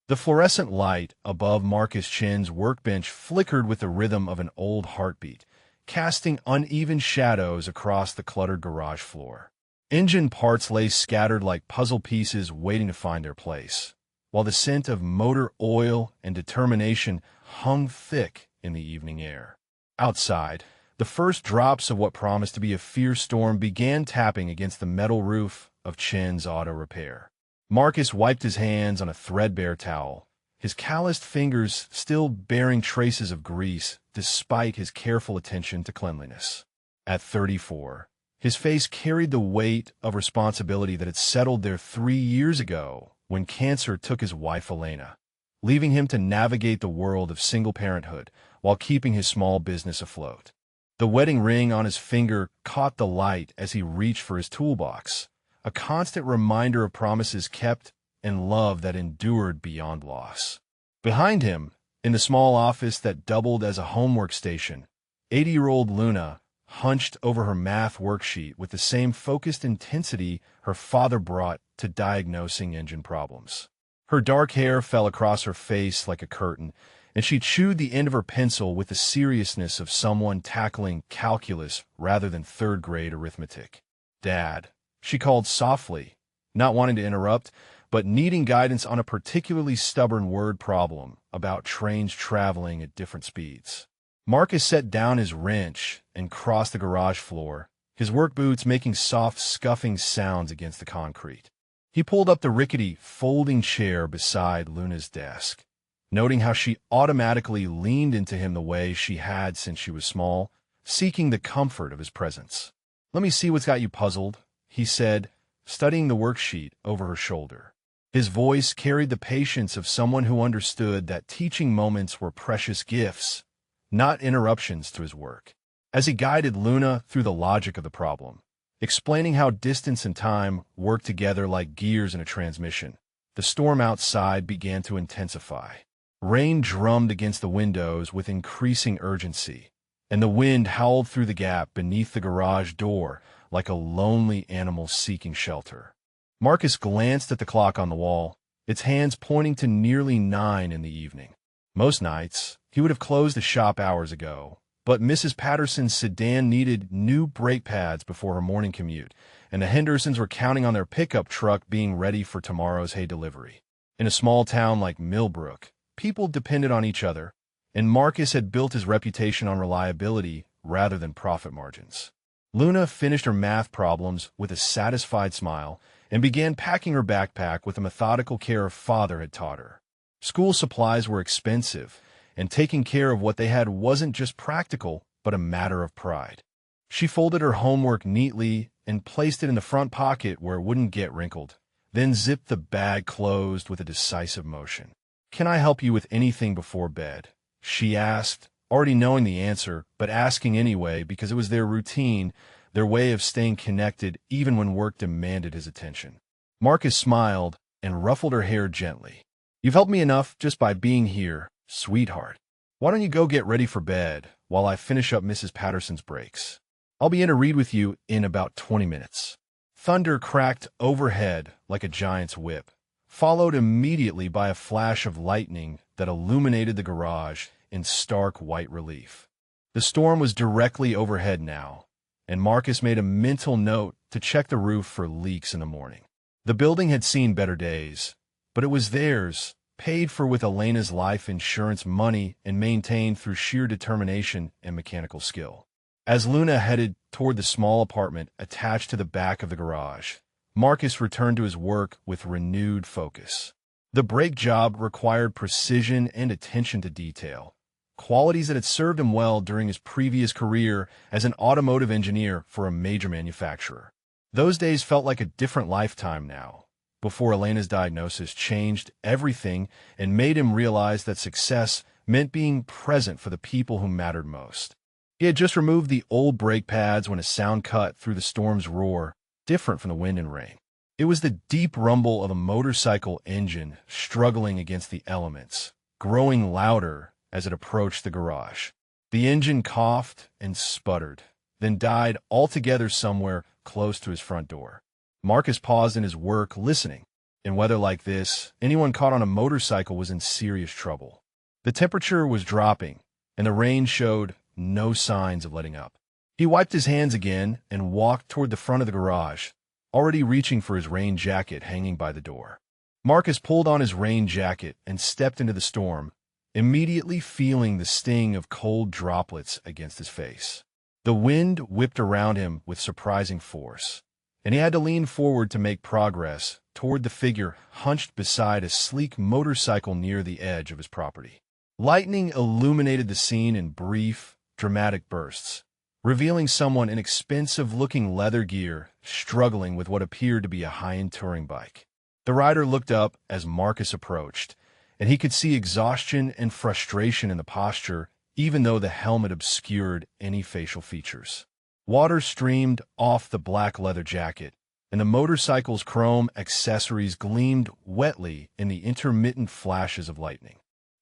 The fluorescent light above Marcus Chin's workbench flickered with the rhythm of an old heartbeat, casting uneven shadows across the cluttered garage floor. Engine parts lay scattered like puzzle pieces waiting to find their place, while the scent of motor oil and determination hung thick in the evening air. Outside, the first drops of what promised to be a fierce storm began tapping against the metal roof of Chin's auto repair. Marcus wiped his hands on a threadbare towel, his calloused fingers still bearing traces of grease despite his careful attention to cleanliness. At 34, his face carried the weight of responsibility that had settled there 3 years ago when cancer took his wife Elena, leaving him to navigate the world of single parenthood while keeping his small business afloat. The wedding ring on his finger caught the light as he reached for his toolbox, a constant reminder of promises kept and love that endured beyond loss. Behind him, in the small office that doubled as a homework station, 80-year-old Luna hunched over her math worksheet with the same focused intensity her father brought to diagnosing engine problems. Her dark hair fell across her face like a curtain, and she chewed the end of her pencil with the seriousness of someone tackling calculus rather than third-grade arithmetic. "Dad," she called softly, not wanting to interrupt, but needing guidance on a particularly stubborn word problem about trains traveling at different speeds. Marcus set down his wrench and crossed the garage floor, his work boots making soft, scuffing sounds against the concrete. He pulled up the rickety, folding chair beside Luna's desk, noting how she automatically leaned into him the way she had since she was small, seeking the comfort of his presence. "Let me see what's got you puzzled," he said, studying the worksheet over her shoulder. His voice carried the patience of someone who understood that teaching moments were precious gifts, not interruptions to his work. As he guided Luna through the logic of the problem, explaining how distance and time work together like gears in a transmission, the storm outside began to intensify. Rain drummed against the windows with increasing urgency, and the wind howled through the gap beneath the garage door like a lonely animal seeking shelter. Marcus glanced at the clock on the wall, its hands pointing to nearly 9 in the evening. Most nights, he would have closed the shop hours ago, but Mrs. Patterson's sedan needed new brake pads before her morning commute, and the Hendersons were counting on their pickup truck being ready for tomorrow's hay delivery. In a small town like Millbrook, people depended on each other, and Marcus had built his reputation on reliability rather than profit margins. Luna finished her math problems with a satisfied smile and began packing her backpack with the methodical care her father had taught her. School supplies were expensive, and taking care of what they had wasn't just practical, but a matter of pride. She folded her homework neatly and placed it in the front pocket where it wouldn't get wrinkled, then zipped the bag closed with a decisive motion. "Can I help you with anything before bed?" she asked, already knowing the answer, but asking anyway because it was their routine, their way of staying connected even when work demanded his attention. Marcus smiled and ruffled her hair gently. "You've helped me enough just by being here, sweetheart. Why don't you go get ready for bed while I finish up Mrs. Patterson's breaks? I'll be in to read with you in about 20 minutes. Thunder cracked overhead like a giant's whip, followed immediately by a flash of lightning that illuminated the garage in stark white relief. The storm was directly overhead now, and Marcus made a mental note to check the roof for leaks in the morning. The building had seen better days, but it was theirs, paid for with Elena's life insurance money and maintained through sheer determination and mechanical skill. As Luna headed toward the small apartment attached to the back of the garage, Marcus returned to his work with renewed focus. The brake job required precision and attention to detail, qualities that had served him well during his previous career as an automotive engineer for a major manufacturer. Those days felt like a different lifetime now, before Elena's diagnosis changed everything and made him realize that success meant being present for the people who mattered most. He had just removed the old brake pads when a sound cut through the storm's roar, different from the wind and rain. It was the deep rumble of a motorcycle engine struggling against the elements, growing louder as it approached the garage. The engine coughed and sputtered, then died altogether somewhere close to his front door. Marcus paused in his work, listening. In weather like this, anyone caught on a motorcycle was in serious trouble. The temperature was dropping, and the rain showed no signs of letting up. He wiped his hands again and walked toward the front of the garage, already reaching for his rain jacket hanging by the door. Marcus pulled on his rain jacket and stepped into the storm, immediately feeling the sting of cold droplets against his face. The wind whipped around him with surprising force, and he had to lean forward to make progress toward the figure hunched beside a sleek motorcycle near the edge of his property. Lightning illuminated the scene in brief, dramatic bursts, revealing someone in expensive-looking leather gear struggling with what appeared to be a high-end touring bike. The rider looked up as Marcus approached, and he could see exhaustion and frustration in the posture, even though the helmet obscured any facial features. Water streamed off the black leather jacket, and the motorcycle's chrome accessories gleamed wetly in the intermittent flashes of lightning.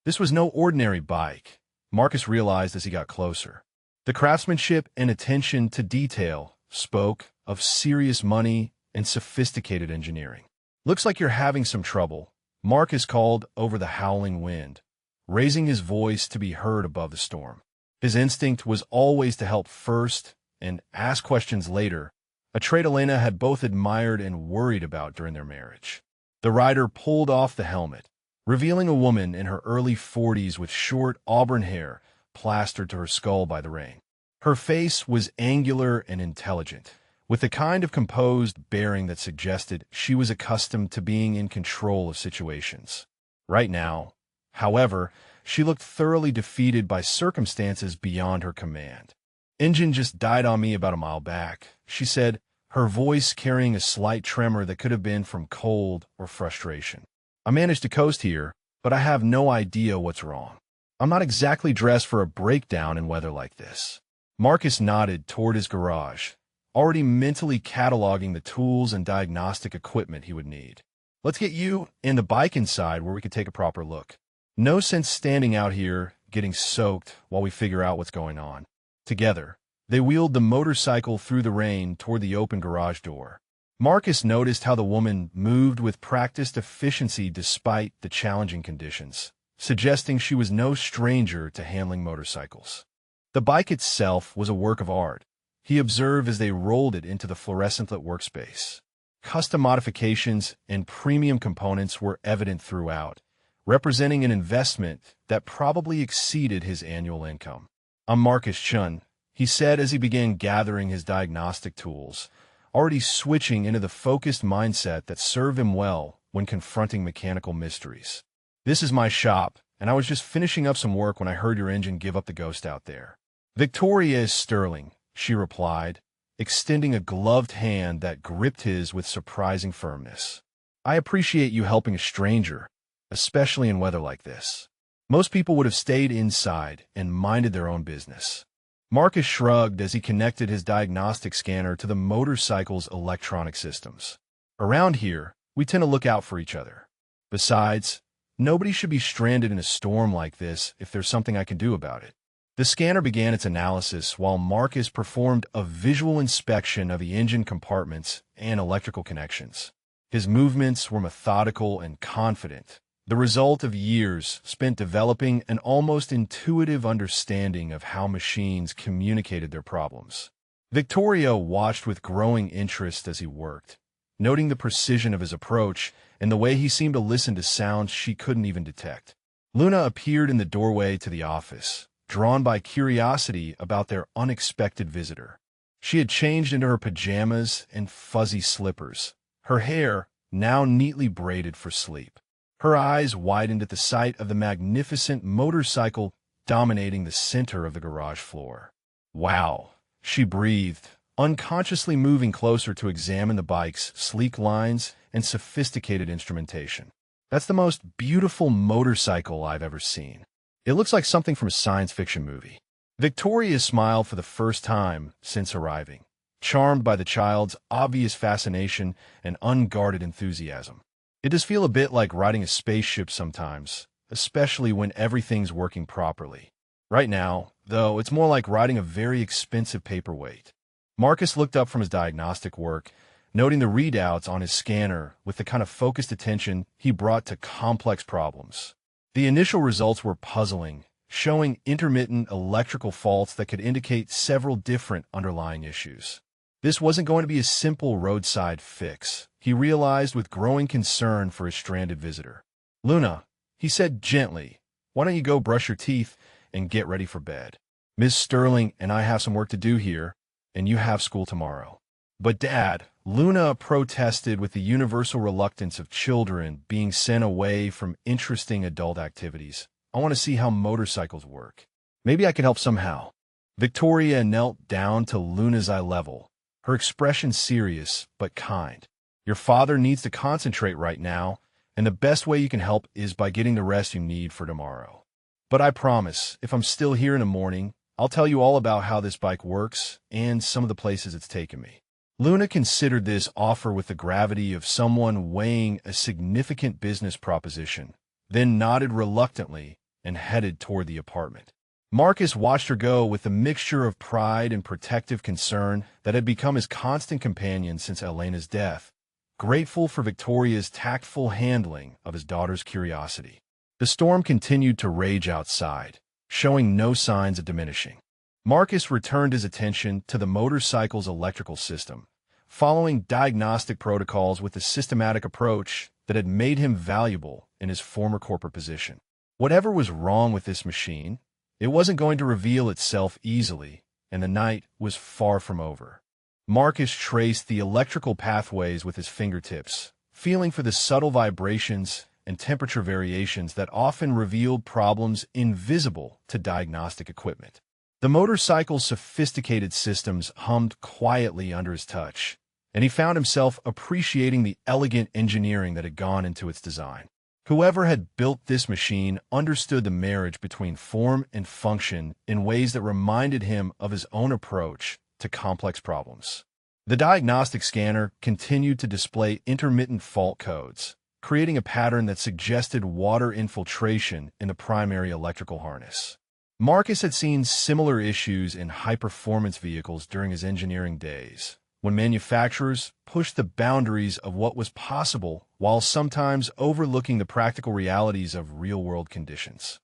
This was no ordinary bike, Marcus realized as he got closer. The craftsmanship and attention to detail spoke of serious money and sophisticated engineering. "Looks like you're having some trouble," Marcus called over the howling wind, raising his voice to be heard above the storm. His instinct was always to help first and ask questions later, a trait Elena had both admired and worried about during their marriage. The rider pulled off the helmet, revealing a woman in her early 40s with short auburn hair plastered to her skull by the rain. Her face was angular and intelligent, with the kind of composed bearing that suggested she was accustomed to being in control of situations. Right now, however, she looked thoroughly defeated by circumstances beyond her command. "Engine just died on me about a mile back," she said, her voice carrying a slight tremor that could have been from cold or frustration. "I managed to coast here, but I have no idea what's wrong. I'm not exactly dressed for a breakdown in weather like this." Marcus nodded toward his garage, already mentally cataloging the tools and diagnostic equipment he would need. "Let's get you and the bike inside where we can take a proper look. No sense standing out here getting soaked while we figure out what's going on." Together, they wheeled the motorcycle through the rain toward the open garage door. Marcus noticed how the woman moved with practiced efficiency despite the challenging conditions, suggesting she was no stranger to handling motorcycles. The bike itself was a work of art, he observed as they rolled it into the fluorescent-lit workspace. Custom modifications and premium components were evident throughout, representing an investment that probably exceeded his annual income. "I'm Marcus Chun," he said as he began gathering his diagnostic tools, already switching into the focused mindset that served him well when confronting mechanical mysteries. "This is my shop, and I was just finishing up some work when I heard your engine give up the ghost out there." "Victoria is Sterling," she replied, extending a gloved hand that gripped his with surprising firmness. "I appreciate you helping a stranger, especially in weather like this. Most people would have stayed inside and minded their own business." Marcus shrugged as he connected his diagnostic scanner to the motorcycle's electronic systems. "Around here, we tend to look out for each other. Besides, nobody should be stranded in a storm like this if there's something I can do about it." The scanner began its analysis while Marcus performed a visual inspection of the engine compartments and electrical connections. His movements were methodical and confident, the result of years spent developing an almost intuitive understanding of how machines communicated their problems. Victoria watched with growing interest as he worked, noting the precision of his approach and the way he seemed to listen to sounds she couldn't even detect. Luna appeared in the doorway to the office, drawn by curiosity about their unexpected visitor. She had changed into her pajamas and fuzzy slippers, her hair now neatly braided for sleep. Her eyes widened at the sight of the magnificent motorcycle dominating the center of the garage floor. "Wow," she breathed, unconsciously moving closer to examine the bike's sleek lines and sophisticated instrumentation. "That's the most beautiful motorcycle I've ever seen. It looks like something from a science fiction movie." Victoria smiled for the first time since arriving, charmed by the child's obvious fascination and unguarded enthusiasm. "It does feel a bit like riding a spaceship sometimes, especially when everything's working properly. Right now, though, it's more like riding a very expensive paperweight." Marcus looked up from his diagnostic work, noting the readouts on his scanner with the kind of focused attention he brought to complex problems. The initial results were puzzling, showing intermittent electrical faults that could indicate several different underlying issues. This wasn't going to be a simple roadside fix, he realized with growing concern for his stranded visitor. "Luna," he said gently, "why don't you go brush your teeth and get ready for bed? Miss Sterling and I have some work to do here, and you have school tomorrow." "But Dad," Luna protested with the universal reluctance of children being sent away from interesting adult activities. "I want to see how motorcycles work. Maybe I can help somehow." Victoria knelt down to Luna's eye level, her expression serious but kind. "Your father needs to concentrate right now, and the best way you can help is by getting the rest you need for tomorrow. But I promise, if I'm still here in the morning, I'll tell you all about how this bike works and some of the places it's taken me." Luna considered this offer with the gravity of someone weighing a significant business proposition, then nodded reluctantly and headed toward the apartment. Marcus watched her go with a mixture of pride and protective concern that had become his constant companion since Elena's death, grateful for Victoria's tactful handling of his daughter's curiosity. The storm continued to rage outside, showing no signs of diminishing. Marcus returned his attention to the motorcycle's electrical system, following diagnostic protocols with a systematic approach that had made him valuable in his former corporate position. Whatever was wrong with this machine, it wasn't going to reveal itself easily, and the night was far from over. Marcus traced the electrical pathways with his fingertips, feeling for the subtle vibrations and temperature variations that often revealed problems invisible to diagnostic equipment. The motorcycle's sophisticated systems hummed quietly under his touch, and he found himself appreciating the elegant engineering that had gone into its design. Whoever had built this machine understood the marriage between form and function in ways that reminded him of his own approach to complex problems. The diagnostic scanner continued to display intermittent fault codes, creating a pattern that suggested water infiltration in the primary electrical harness. Marcus had seen similar issues in high-performance vehicles during his engineering days, when manufacturers pushed the boundaries of what was possible while sometimes overlooking the practical realities of real-world conditions.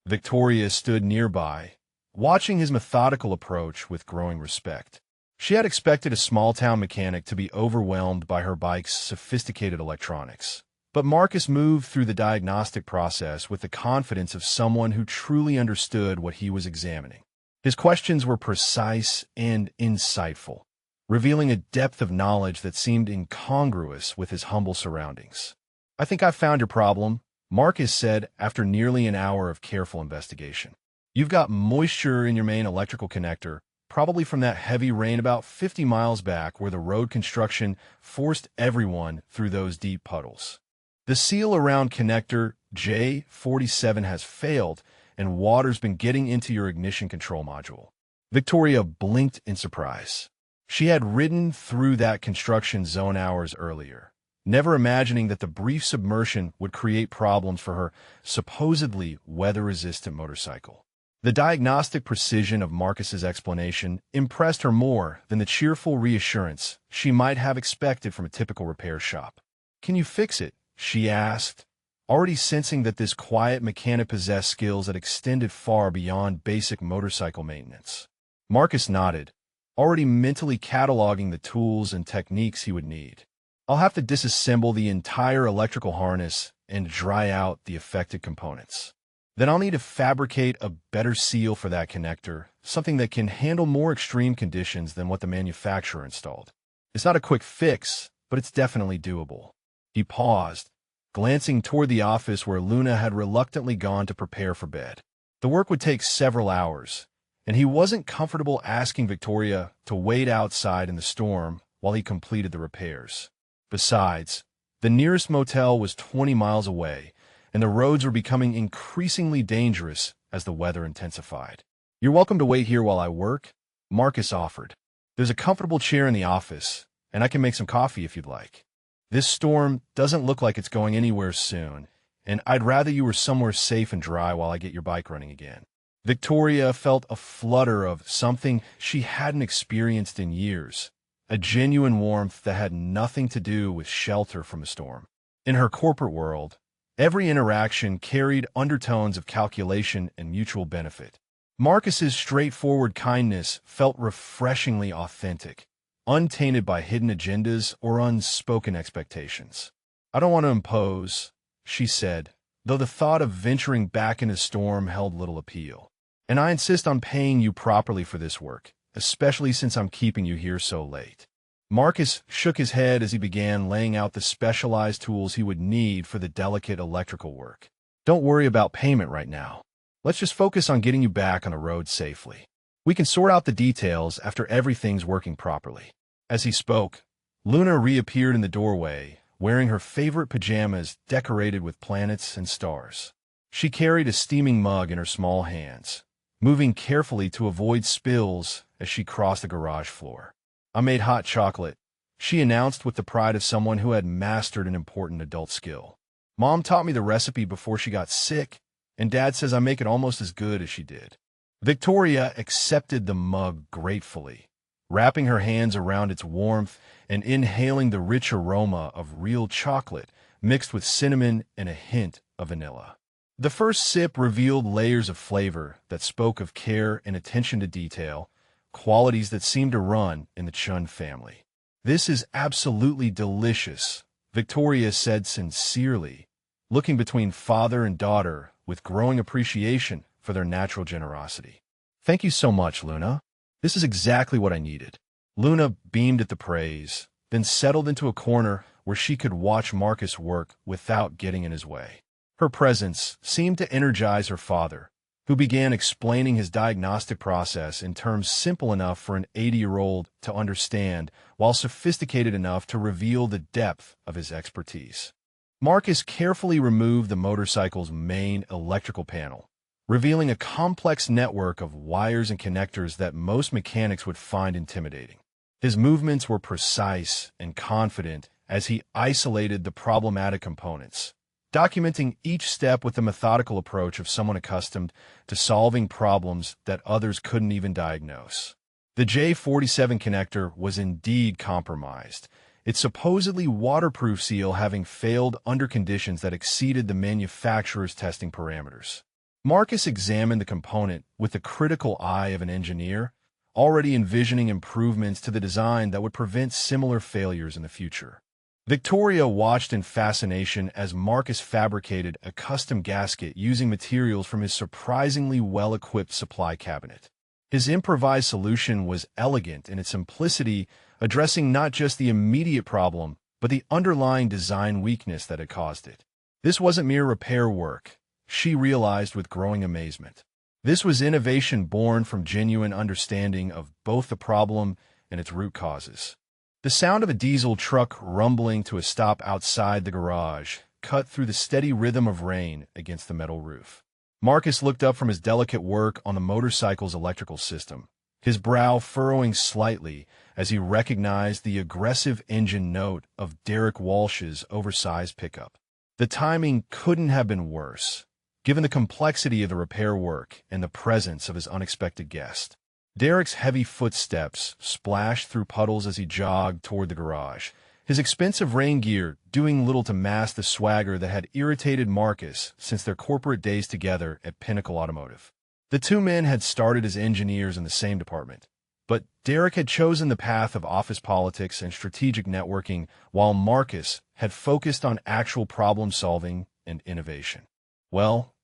Victoria stood nearby, watching his methodical approach with growing respect. She had expected a small-town mechanic to be overwhelmed by her bike's sophisticated electronics. But Marcus moved through the diagnostic process with the confidence of someone who truly understood what he was examining. His questions were precise and insightful, revealing a depth of knowledge that seemed incongruous with his humble surroundings. "I think I've found your problem," Marcus said after nearly an hour of careful investigation. "You've got moisture in your main electrical connector, probably from that heavy rain about 50 miles back where the road construction forced everyone through those deep puddles. The seal around connector J47 has failed, and water's been getting into your ignition control module." Victoria blinked in surprise. She had ridden through that construction zone hours earlier, never imagining that the brief submersion would create problems for her supposedly weather-resistant motorcycle. The diagnostic precision of Marcus's explanation impressed her more than the cheerful reassurance she might have expected from a typical repair shop. "Can you fix it?" she asked, already sensing that this quiet mechanic possessed skills that extended far beyond basic motorcycle maintenance. Marcus nodded, already mentally cataloging the tools and techniques he would need. "I'll have to disassemble the entire electrical harness and dry out the affected components. Then I'll need to fabricate a better seal for that connector, something that can handle more extreme conditions than what the manufacturer installed. It's not a quick fix, but it's definitely doable." He paused, glancing toward the office where Luna had reluctantly gone to prepare for bed. The work would take several hours, and he wasn't comfortable asking Victoria to wait outside in the storm while he completed the repairs. Besides, the nearest motel was 20 miles away, and the roads were becoming increasingly dangerous as the weather intensified. "You're welcome to wait here while I work," Marcus offered. "There's a comfortable chair in the office, and I can make some coffee if you'd like. This storm doesn't look like it's going anywhere soon, and I'd rather you were somewhere safe and dry while I get your bike running again." Victoria felt a flutter of something she hadn't experienced in years, a genuine warmth that had nothing to do with shelter from a storm. In her corporate world, every interaction carried undertones of calculation and mutual benefit. Marcus's straightforward kindness felt refreshingly authentic, untainted by hidden agendas or unspoken expectations. "I don't want to impose," she said, though the thought of venturing back in a storm held little appeal. "And I insist on paying you properly for this work, especially since I'm keeping you here so late." Marcus shook his head as he began laying out the specialized tools he would need for the delicate electrical work. "Don't worry about payment right now. Let's just focus on getting you back on the road safely. We can sort out the details after everything's working properly." As he spoke, Luna reappeared in the doorway, wearing her favorite pajamas decorated with planets and stars. She carried a steaming mug in her small hands, moving carefully to avoid spills as she crossed the garage floor. "I made hot chocolate," she announced with the pride of someone who had mastered an important adult skill. "Mom taught me the recipe before she got sick, and Dad says I make it almost as good as she did." Victoria accepted the mug gratefully, wrapping her hands around its warmth and inhaling the rich aroma of real chocolate mixed with cinnamon and a hint of vanilla. The first sip revealed layers of flavor that spoke of care and attention to detail, qualities that seemed to run in the Chun family. "This is absolutely delicious," Victoria said sincerely, looking between father and daughter with growing appreciation for their natural generosity. "Thank you so much, Luna. This is exactly what I needed." Luna beamed at the praise, then settled into a corner where she could watch Marcus work without getting in his way. Her presence seemed to energize her father, who began explaining his diagnostic process in terms simple enough for an 80-year-old to understand, while sophisticated enough to reveal the depth of his expertise. Marcus carefully removed the motorcycle's main electrical panel, revealing a complex network of wires and connectors that most mechanics would find intimidating. His movements were precise and confident as he isolated the problematic components, documenting each step with the methodical approach of someone accustomed to solving problems that others couldn't even diagnose. The J47 connector was indeed compromised, its supposedly waterproof seal having failed under conditions that exceeded the manufacturer's testing parameters. Marcus examined the component with the critical eye of an engineer, already envisioning improvements to the design that would prevent similar failures in the future. Victoria watched in fascination as Marcus fabricated a custom gasket using materials from his surprisingly well-equipped supply cabinet. His improvised solution was elegant in its simplicity, addressing not just the immediate problem, but the underlying design weakness that had caused it. This wasn't mere repair work, she realized with growing amazement. This was innovation born from genuine understanding of both the problem and its root causes. The sound of a diesel truck rumbling to a stop outside the garage cut through the steady rhythm of rain against the metal roof. Marcus looked up from his delicate work on the motorcycle's electrical system, his brow furrowing slightly as he recognized the aggressive engine note of Derek Walsh's oversized pickup. The timing couldn't have been worse, given the complexity of the repair work and the presence of his unexpected guest. Derek's heavy footsteps splashed through puddles as he jogged toward the garage, his expensive rain gear doing little to mask the swagger that had irritated Marcus since their corporate days together at Pinnacle Automotive. The two men had started as engineers in the same department, but Derek had chosen the path of office politics and strategic networking, while Marcus had focused on actual problem-solving and innovation. Well,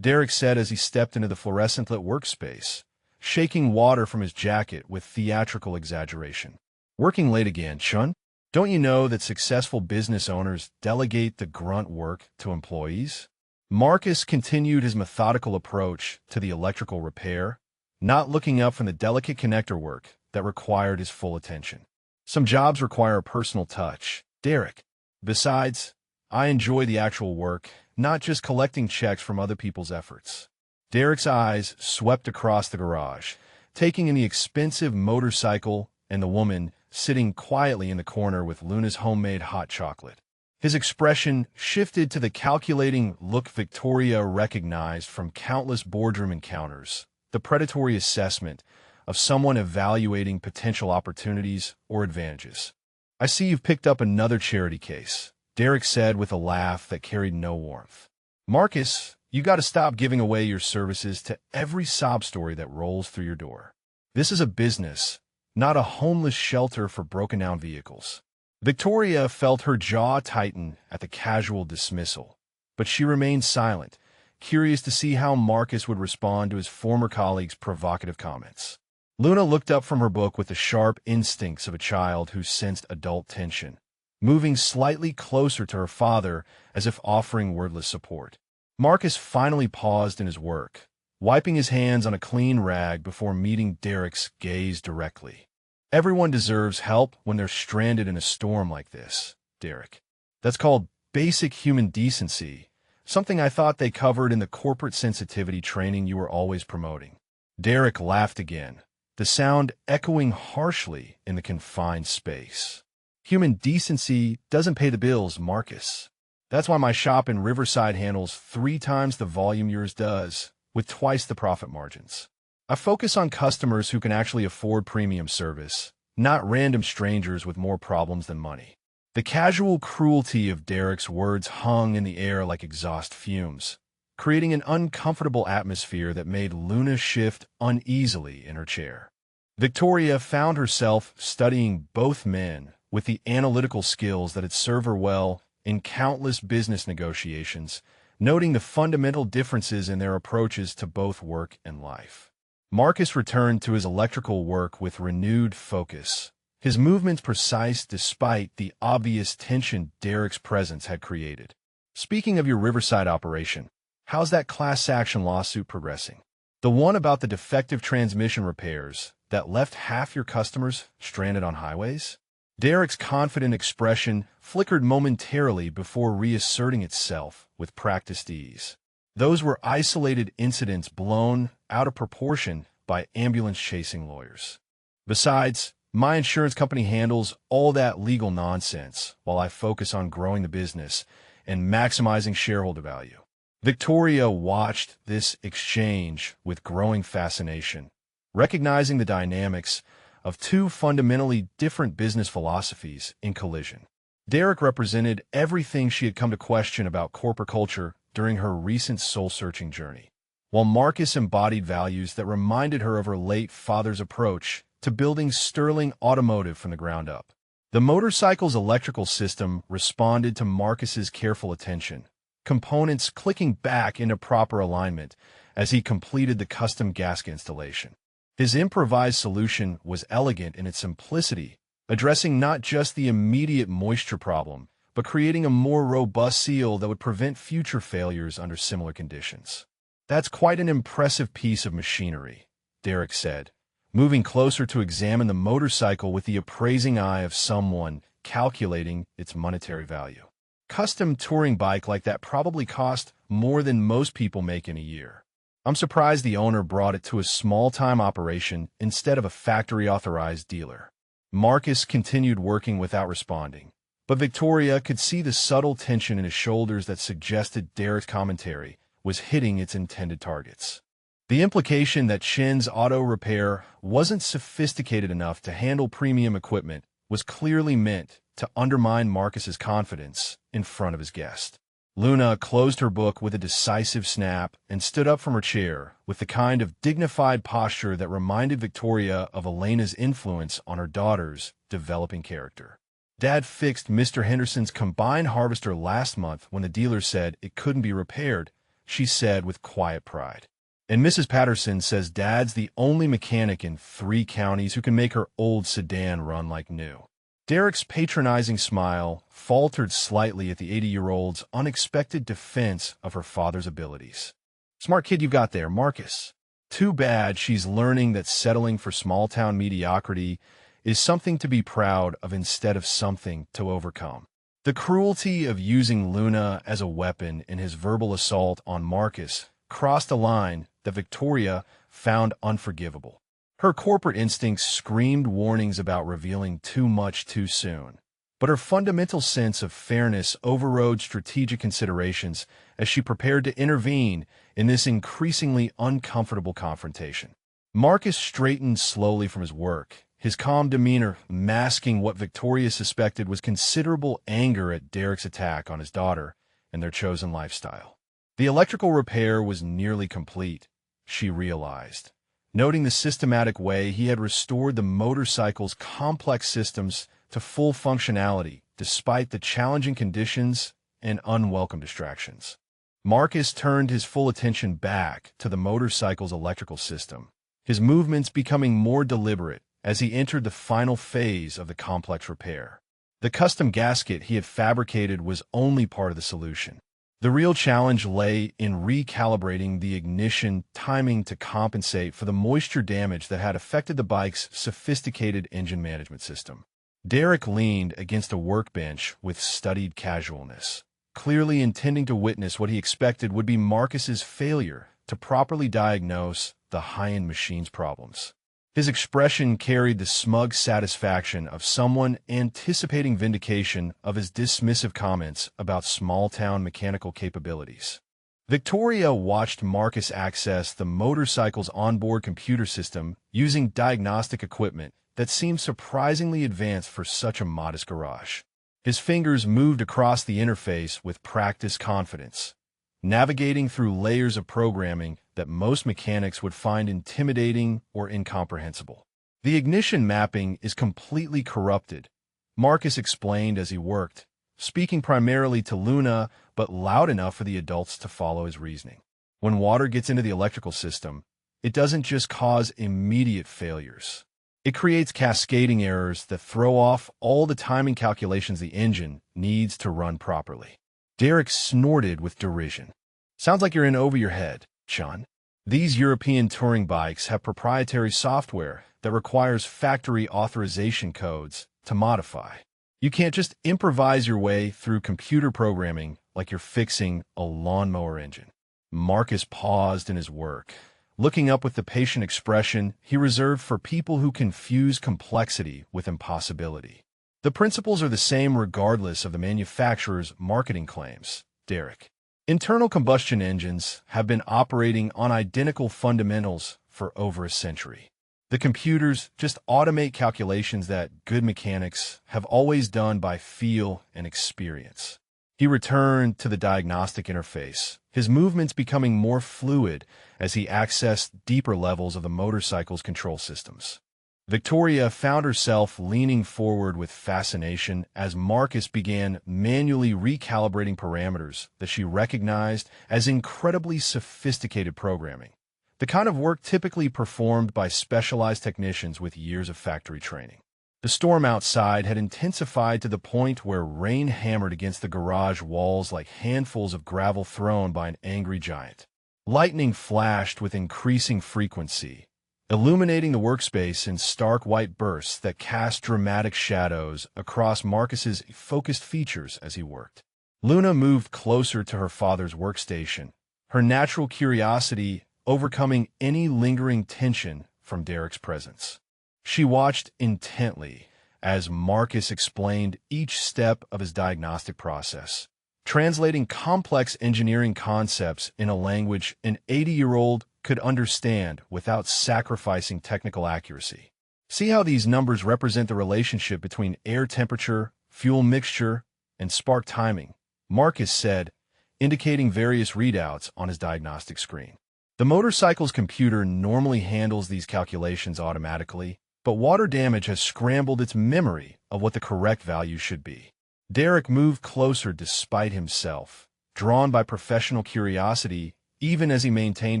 Derek said as he stepped into the fluorescent-lit workspace, shaking water from his jacket with theatrical exaggeration. "Working late again, Chun? Don't you know that successful business owners delegate the grunt work to employees?" Marcus continued his methodical approach to the electrical repair, not looking up from the delicate connector work that required his full attention. "Some jobs require a personal touch, Derek. Besides, I enjoy the actual work, not just collecting checks from other people's efforts." Derek's eyes swept across the garage, taking in the expensive motorcycle and the woman sitting quietly in the corner with Luna's homemade hot chocolate. His expression shifted to the calculating look Victoria recognized from countless boardroom encounters, the predatory assessment of someone evaluating potential opportunities or advantages. "I see you've picked up another charity case," Derek said with a laugh that carried no warmth. "Marcus, you got to stop giving away your services to every sob story that rolls through your door. This is a business, not a homeless shelter for broken-down vehicles." Victoria felt her jaw tighten at the casual dismissal, but she remained silent, curious to see how Marcus would respond to his former colleague's provocative comments. Luna looked up from her book with the sharp instincts of a child who sensed adult tension, moving slightly closer to her father as if offering wordless support. Marcus finally paused in his work, wiping his hands on a clean rag before meeting Derek's gaze directly. "Everyone deserves help when they're stranded in a storm like this, Derek. That's called basic human decency, something I thought they covered in the corporate sensitivity training you were always promoting." Derek laughed again, the sound echoing harshly in the confined space. "Human decency doesn't pay the bills, Marcus. That's why my shop in Riverside handles 3 times the volume yours does, with twice the profit margins. I focus on customers who can actually afford premium service, not random strangers with more problems than money." The casual cruelty of Derek's words hung in the air like exhaust fumes, creating an uncomfortable atmosphere that made Luna shift uneasily in her chair. Victoria found herself studying both men with the analytical skills that had served her well in countless business negotiations, noting the fundamental differences in their approaches to both work and life. Marcus returned to his electrical work with renewed focus, his movements precise despite the obvious tension Derek's presence had created. "Speaking of your Riverside operation, how's that class action lawsuit progressing? The one about the defective transmission repairs that left half your customers stranded on highways?" Derek's confident expression flickered momentarily before reasserting itself with practiced ease. "Those were isolated incidents blown out of proportion by ambulance-chasing lawyers. Besides, my insurance company handles all that legal nonsense while I focus on growing the business and maximizing shareholder value." Victoria watched this exchange with growing fascination, recognizing the dynamics of 2 fundamentally different business philosophies in collision. Derek represented everything she had come to question about corporate culture during her recent soul-searching journey, while Marcus embodied values that reminded her of her late father's approach to building sterling automotive from the ground up. The motorcycle's electrical system responded to Marcus's careful attention, components clicking back into proper alignment as he completed the custom gasket installation. His improvised solution was elegant in its simplicity, addressing not just the immediate moisture problem, but creating a more robust seal that would prevent future failures under similar conditions. "That's quite an impressive piece of machinery," Derek said, moving closer to examine the motorcycle with the appraising eye of someone calculating its monetary value. "Custom touring bike like that probably cost more than most people make in a year. I'm surprised the owner brought it to a small-time operation instead of a factory-authorized dealer." Marcus continued working without responding, but Victoria could see the subtle tension in his shoulders that suggested Derek's commentary was hitting its intended targets. The implication that Shin's Auto Repair wasn't sophisticated enough to handle premium equipment was clearly meant to undermine Marcus's confidence in front of his guest. Luna closed her book with a decisive snap and stood up from her chair with the kind of dignified posture that reminded Victoria of Elena's influence on her daughter's developing character. "Dad fixed Mr. Henderson's combine harvester last month when the dealer said it couldn't be repaired," she said with quiet pride. "And Mrs. Patterson says Dad's the only mechanic in 3 counties who can make her old sedan run like new." Derek's patronizing smile faltered slightly at the 80-year-old's unexpected defense of her father's abilities. "Smart kid you've got there, Marcus. Too bad she's learning that settling for small-town mediocrity is something to be proud of instead of something to overcome." The cruelty of using Luna as a weapon in his verbal assault on Marcus crossed a line that Victoria found unforgivable. Her corporate instincts screamed warnings about revealing too much too soon, but her fundamental sense of fairness overrode strategic considerations as she prepared to intervene in this increasingly uncomfortable confrontation. Marcus straightened slowly from his work, his calm demeanor masking what Victoria suspected was considerable anger at Derek's attack on his daughter and their chosen lifestyle. The electrical repair was nearly complete, she realized, noting the systematic way he had restored the motorcycle's complex systems to full functionality despite the challenging conditions and unwelcome distractions. Marcus turned his full attention back to the motorcycle's electrical system, his movements becoming more deliberate as he entered the final phase of the complex repair. The custom gasket he had fabricated was only part of the solution. The real challenge lay in recalibrating the ignition timing to compensate for the moisture damage that had affected the bike's sophisticated engine management system. Derek leaned against a workbench with studied casualness, clearly intending to witness what he expected would be Marcus's failure to properly diagnose the high-end machine's problems. His expression carried the smug satisfaction of someone anticipating vindication of his dismissive comments about small-town mechanical capabilities. Victoria watched Marcus access the motorcycle's onboard computer system using diagnostic equipment that seemed surprisingly advanced for such a modest garage. His fingers moved across the interface with practiced confidence, navigating through layers of programming that most mechanics would find intimidating or incomprehensible. The ignition mapping is completely corrupted, Marcus explained as he worked, speaking primarily to Luna but loud enough for the adults to follow his reasoning. When water gets into the electrical system, it doesn't just cause immediate failures. It creates cascading errors that throw off all the timing calculations the engine needs to run properly. Derek snorted with derision. Sounds like you're in over your head, Sean. These European touring bikes have proprietary software that requires factory authorization codes to modify. You can't just improvise your way through computer programming like you're fixing a lawnmower engine. Marcus paused in his work, looking up with the patient expression he reserved for people who confuse complexity with impossibility. The principles are the same regardless of the manufacturer's marketing claims, Derek. Internal combustion engines have been operating on identical fundamentals for over a century. The computers just automate calculations that good mechanics have always done by feel and experience. He returned to the diagnostic interface, his movements becoming more fluid as he accessed deeper levels of the motorcycle's control systems. Victoria found herself leaning forward with fascination as Marcus began manually recalibrating parameters that she recognized as incredibly sophisticated programming, the kind of work typically performed by specialized technicians with years of factory training. The storm outside had intensified to the point where rain hammered against the garage walls like handfuls of gravel thrown by an angry giant. Lightning flashed with increasing frequency, illuminating the workspace in stark white bursts that cast dramatic shadows across Marcus's focused features as he worked. Luna moved closer to her father's workstation, her natural curiosity overcoming any lingering tension from Derek's presence. She watched intently as Marcus explained each step of his diagnostic process, translating complex engineering concepts in a language an 80-year-old could understand without sacrificing technical accuracy. See how these numbers represent the relationship between air temperature, fuel mixture, and spark timing, Marcus said, indicating various readouts on his diagnostic screen. The motorcycle's computer normally handles these calculations automatically, but water damage has scrambled its memory of what the correct value should be. Derek moved closer despite himself, drawn by professional curiosity even as he maintained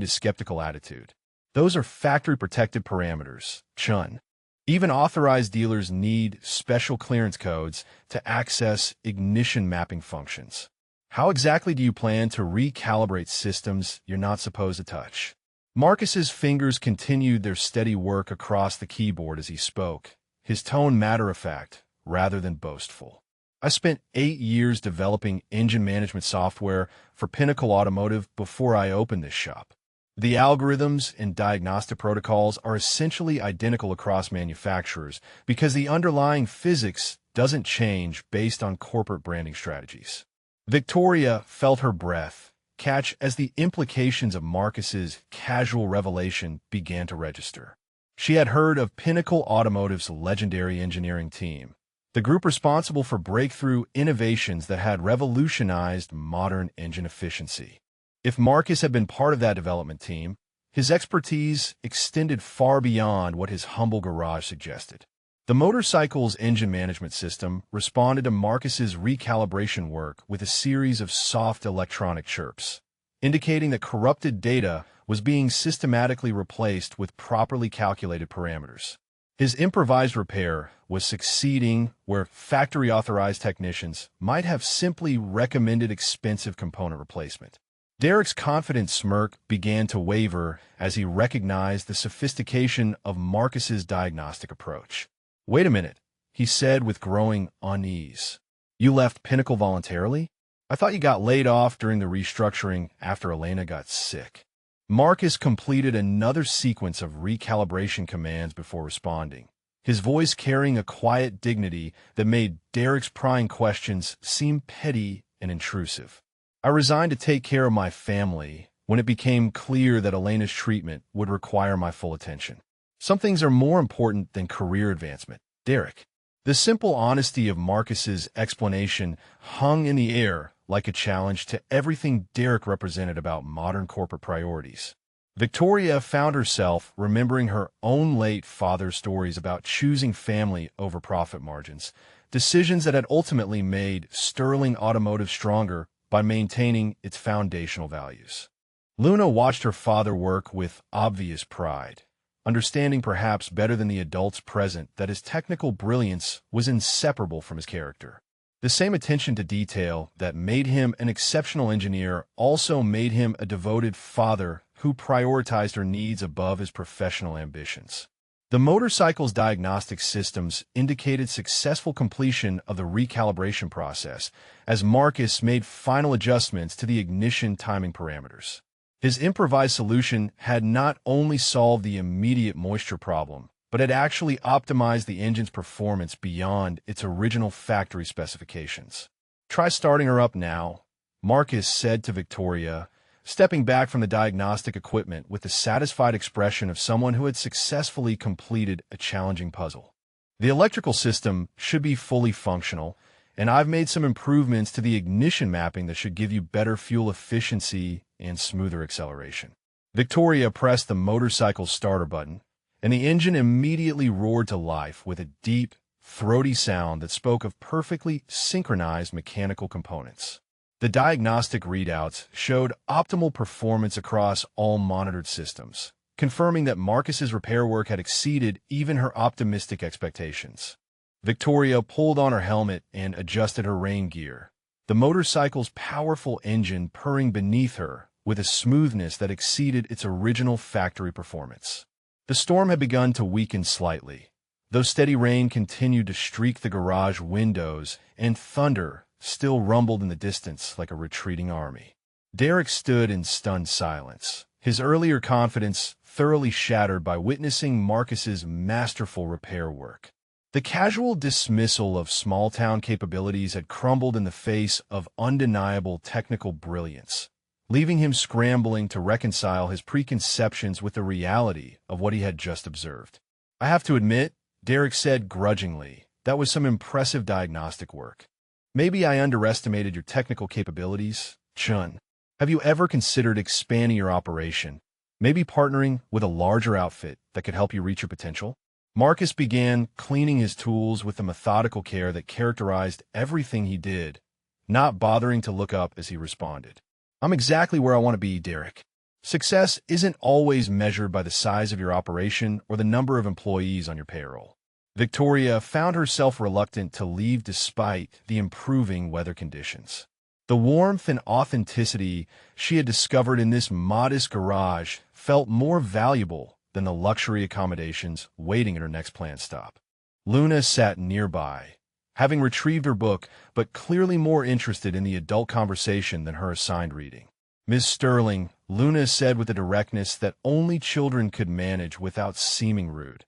his skeptical attitude. Those are factory-protected parameters, Chun. Even authorized dealers need special clearance codes to access ignition mapping functions. How exactly do you plan to recalibrate systems you're not supposed to touch? Marcus's fingers continued their steady work across the keyboard as he spoke, his tone matter-of-fact rather than boastful. I spent 8 years developing engine management software for Pinnacle Automotive before I opened this shop. The algorithms and diagnostic protocols are essentially identical across manufacturers because the underlying physics doesn't change based on corporate branding strategies. Victoria felt her breath, catch as the implications of Marcus's casual revelation began to register. She had heard of Pinnacle Automotive's legendary engineering team, the group responsible for breakthrough innovations that had revolutionized modern engine efficiency. If Marcus had been part of that development team, his expertise extended far beyond what his humble garage suggested. The motorcycle's engine management system responded to Marcus's recalibration work with a series of soft electronic chirps, indicating that corrupted data was being systematically replaced with properly calculated parameters. His improvised repair was succeeding where factory-authorized technicians might have simply recommended expensive component replacement. Derek's confident smirk began to waver as he recognized the sophistication of Marcus's diagnostic approach. "Wait a minute," he said with growing unease. "You left Pinnacle voluntarily? I thought you got laid off during the restructuring after Elena got sick." Marcus completed another sequence of recalibration commands before responding, his voice carrying a quiet dignity that made Derek's prying questions seem petty and intrusive. "I resigned to take care of my family when it became clear that Elena's treatment would require my full attention. Some things are more important than career advancement, Derek." The simple honesty of Marcus's explanation hung in the air like a challenge to everything Derek represented about modern corporate priorities. Victoria found herself remembering her own late father's stories about choosing family over profit margins, decisions that had ultimately made Sterling Automotive stronger by maintaining its foundational values. Luna watched her father work with obvious pride, understanding perhaps better than the adults present that his technical brilliance was inseparable from his character. The same attention to detail that made him an exceptional engineer also made him a devoted father who prioritized her needs above his professional ambitions. The motorcycle's diagnostic systems indicated successful completion of the recalibration process as Marcus made final adjustments to the ignition timing parameters. His improvised solution had not only solved the immediate moisture problem, but had actually optimized the engine's performance beyond its original factory specifications. "Try starting her up now," Marcus said to Victoria, stepping back from the diagnostic equipment with the satisfied expression of someone who had successfully completed a challenging puzzle. "The electrical system should be fully functional, and I've made some improvements to the ignition mapping that should give you better fuel efficiency and smoother acceleration." Victoria pressed the motorcycle's starter button, and the engine immediately roared to life with a deep, throaty sound that spoke of perfectly synchronized mechanical components. The diagnostic readouts showed optimal performance across all monitored systems, confirming that Marcus's repair work had exceeded even her optimistic expectations. Victoria pulled on her helmet and adjusted her rain gear, the motorcycle's powerful engine purring beneath her with a smoothness that exceeded its original factory performance. The storm had begun to weaken slightly, though steady rain continued to streak the garage windows and thunder still rumbled in the distance like a retreating army. Derek stood in stunned silence, his earlier confidence thoroughly shattered by witnessing Marcus's masterful repair work. The casual dismissal of small-town capabilities had crumbled in the face of undeniable technical brilliance, leaving him scrambling to reconcile his preconceptions with the reality of what he had just observed. "I have to admit," Derek said grudgingly, "that was some impressive diagnostic work. Maybe I underestimated your technical capabilities, Chun. Have you ever considered expanding your operation, maybe partnering with a larger outfit that could help you reach your potential?" Marcus began cleaning his tools with the methodical care that characterized everything he did, not bothering to look up as he responded. "I'm exactly where I want to be, Derek. Success isn't always measured by the size of your operation or the number of employees on your payroll." Victoria found herself reluctant to leave despite the improving weather conditions. The warmth and authenticity she had discovered in this modest garage felt more valuable than the luxury accommodations waiting at her next planned stop. Luna sat nearby, having retrieved her book, but clearly more interested in the adult conversation than her assigned reading. "Miss Sterling," Luna said with a directness that only children could manage without seeming rude,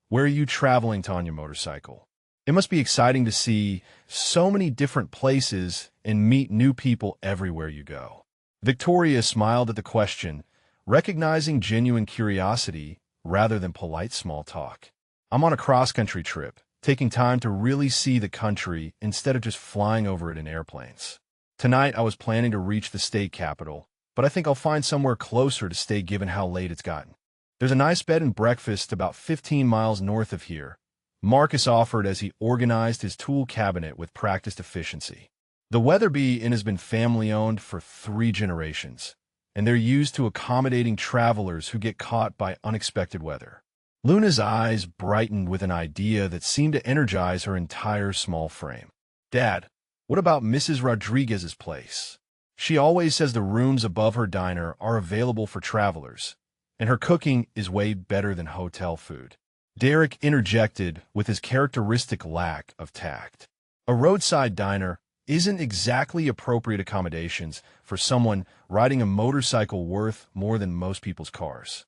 "where are you traveling to on your motorcycle? It must be exciting to see so many different places and meet new people everywhere you go." Victoria smiled at the question, recognizing genuine curiosity rather than polite small talk. I'm on a cross-country trip, taking time to really see the country instead of just flying over it in airplanes. Tonight I was planning to reach the state capital, but I think I'll find somewhere closer to stay given how late it's gotten. There's a nice bed and breakfast about 15 miles north of here, Marcus offered as he organized his tool cabinet with practiced efficiency. The Weatherby Inn has been family-owned for 3 generations, and they're used to accommodating travelers who get caught by unexpected weather. Luna's eyes brightened with an idea that seemed to energize her entire small frame. Dad, what about Mrs. Rodriguez's place? She always says the rooms above her diner are available for travelers, and her cooking is way better than hotel food. Derek interjected with his characteristic lack of tact. A roadside diner isn't exactly appropriate accommodations for someone riding a motorcycle worth more than most people's cars.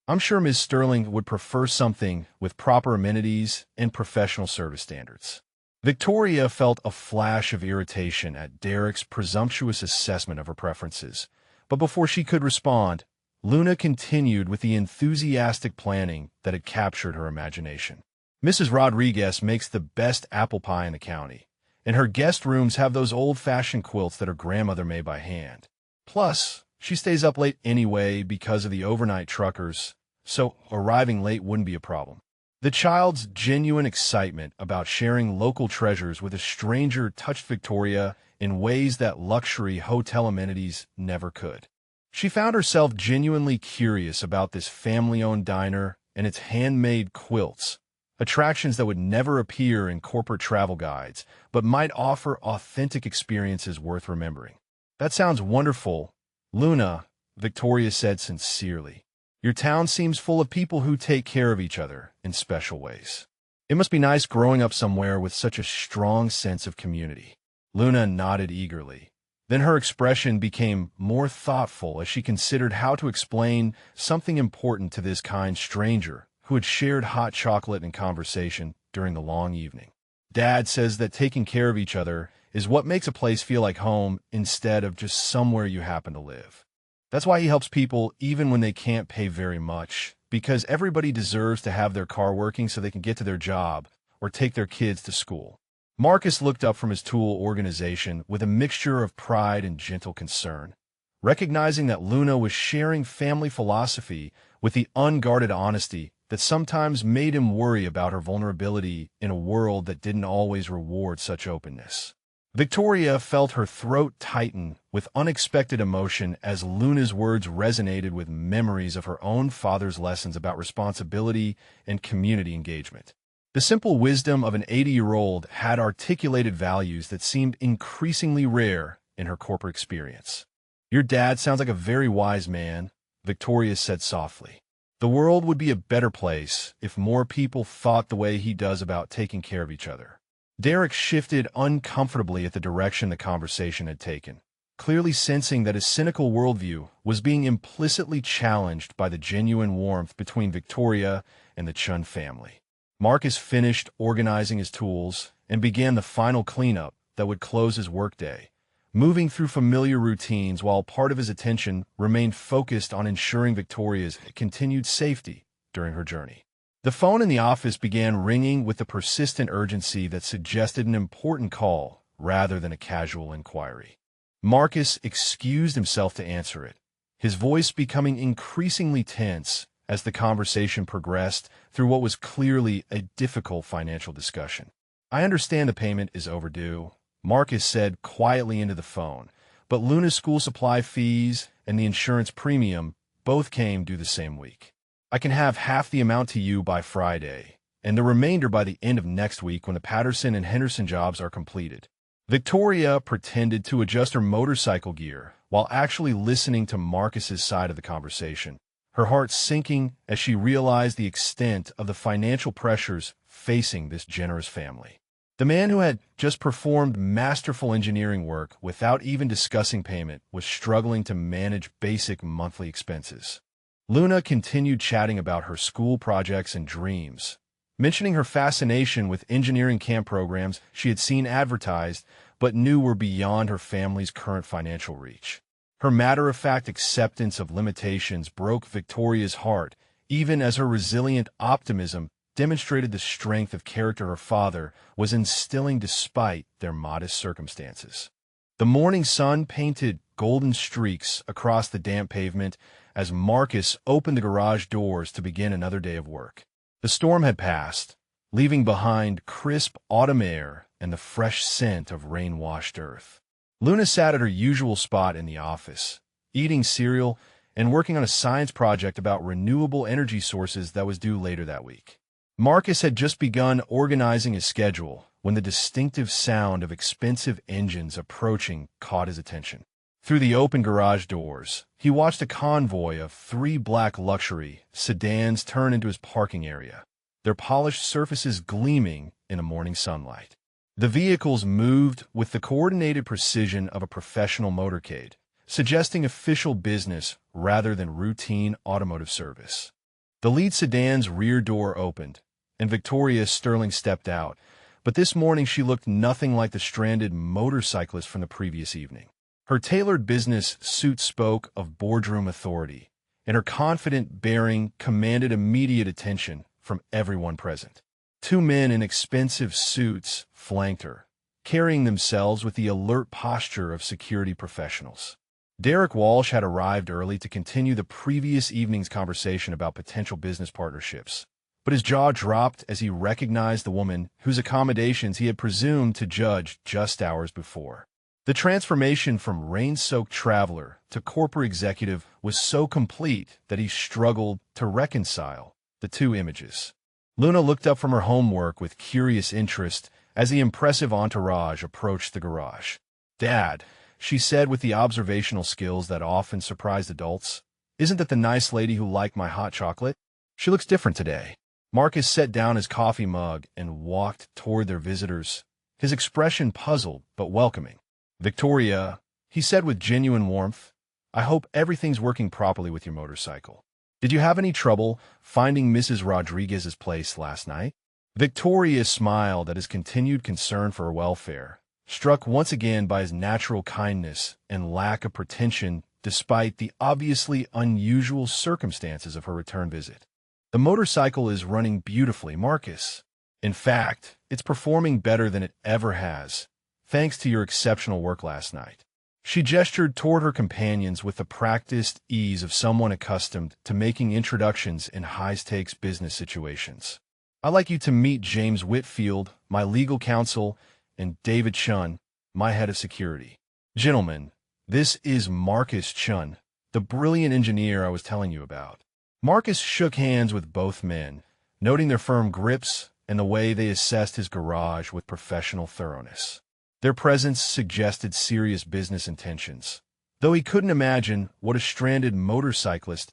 I'm sure Ms. Sterling would prefer something with proper amenities and professional service standards. Victoria felt a flash of irritation at Derek's presumptuous assessment of her preferences, but before she could respond, Luna continued with the enthusiastic planning that had captured her imagination. Mrs. Rodriguez makes the best apple pie in the county, and her guest rooms have those old-fashioned quilts that her grandmother made by hand. Plus, she stays up late anyway because of the overnight truckers, so arriving late wouldn't be a problem. The child's genuine excitement about sharing local treasures with a stranger touched Victoria in ways that luxury hotel amenities never could. She found herself genuinely curious about this family-owned diner and its handmade quilts, attractions that would never appear in corporate travel guides, but might offer authentic experiences worth remembering. That sounds wonderful, Luna, Victoria said sincerely. Your town seems full of people who take care of each other in special ways. It must be nice growing up somewhere with such a strong sense of community. Luna nodded eagerly. Then her expression became more thoughtful as she considered how to explain something important to this kind stranger who had shared hot chocolate and conversation during the long evening. Dad says that taking care of each other is what makes a place feel like home instead of just somewhere you happen to live. That's why he helps people even when they can't pay very much, because everybody deserves to have their car working so they can get to their job or take their kids to school. Marcus looked up from his tool organization with a mixture of pride and gentle concern, recognizing that Luna was sharing family philosophy with the unguarded honesty that sometimes made him worry about her vulnerability in a world that didn't always reward such openness. Victoria felt her throat tighten with unexpected emotion as Luna's words resonated with memories of her own father's lessons about responsibility and community engagement. The simple wisdom of an 80-year-old had articulated values that seemed increasingly rare in her corporate experience. Your dad sounds like a very wise man, Victoria said softly. The world would be a better place if more people thought the way he does about taking care of each other. Derek shifted uncomfortably at the direction the conversation had taken, clearly sensing that his cynical worldview was being implicitly challenged by the genuine warmth between Victoria and the Chun family. Marcus finished organizing his tools and began the final cleanup that would close his workday, moving through familiar routines while part of his attention remained focused on ensuring Victoria's continued safety during her journey. The phone in the office began ringing with the persistent urgency that suggested an important call rather than a casual inquiry. Marcus excused himself to answer it, his voice becoming increasingly tense as the conversation progressed through what was clearly a difficult financial discussion. I understand the payment is overdue, Marcus said quietly into the phone, but Luna's school supply fees and the insurance premium both came due the same week. I can have half the amount to you by Friday, and the remainder by the end of next week when the Patterson and Henderson jobs are completed. Victoria pretended to adjust her motorcycle gear while actually listening to Marcus's side of the conversation, her heart sinking as she realized the extent of the financial pressures facing this generous family. The man who had just performed masterful engineering work without even discussing payment was struggling to manage basic monthly expenses. Luna continued chatting about her school projects and dreams, mentioning her fascination with engineering camp programs she had seen advertised but knew were beyond her family's current financial reach. Her matter-of-fact acceptance of limitations broke Victoria's heart, even as her resilient optimism demonstrated the strength of character her father was instilling despite their modest circumstances. The morning sun painted golden streaks across the damp pavement as Marcus opened the garage doors to begin another day of work. The storm had passed, leaving behind crisp autumn air and the fresh scent of rain-washed earth. Luna sat at her usual spot in the office, eating cereal and working on a science project about renewable energy sources that was due later that week. Marcus had just begun organizing his schedule when the distinctive sound of expensive engines approaching caught his attention. Through the open garage doors, he watched a convoy of 3 black luxury sedans turn into his parking area, their polished surfaces gleaming in the morning sunlight. The vehicles moved with the coordinated precision of a professional motorcade, suggesting official business rather than routine automotive service. The lead sedan's rear door opened, and Victoria Sterling stepped out, but this morning she looked nothing like the stranded motorcyclist from the previous evening. Her tailored business suit spoke of boardroom authority, and her confident bearing commanded immediate attention from everyone present. 2 men in expensive suits flanked her, carrying themselves with the alert posture of security professionals. Derek Walsh had arrived early to continue the previous evening's conversation about potential business partnerships, but his jaw dropped as he recognized the woman whose accommodations he had presumed to judge just hours before. The transformation from rain-soaked traveler to corporate executive was so complete that he struggled to reconcile the 2 images. Luna looked up from her homework with curious interest as the impressive entourage approached the garage. "Dad," she said with the observational skills that often surprised adults, "isn't that the nice lady who liked my hot chocolate? She looks different today." Marcus set down his coffee mug and walked toward their visitors, his expression puzzled but welcoming. "Victoria," he said with genuine warmth, "I hope everything's working properly with your motorcycle. Did you have any trouble finding Mrs. Rodriguez's place last night?" Victoria smiled at his continued concern for her welfare, struck once again by his natural kindness and lack of pretension despite the obviously unusual circumstances of her return visit. "The motorcycle is running beautifully, Marcus. In fact, it's performing better than it ever has, thanks to your exceptional work last night." She gestured toward her companions with the practiced ease of someone accustomed to making introductions in high-stakes business situations. "I'd like you to meet James Whitfield, my legal counsel, and David Chun, my head of security. Gentlemen, this is Marcus Chun, the brilliant engineer I was telling you about." Marcus shook hands with both men, noting their firm grips and the way they assessed his garage with professional thoroughness. Their presence suggested serious business intentions, though he couldn't imagine what a stranded motorcyclist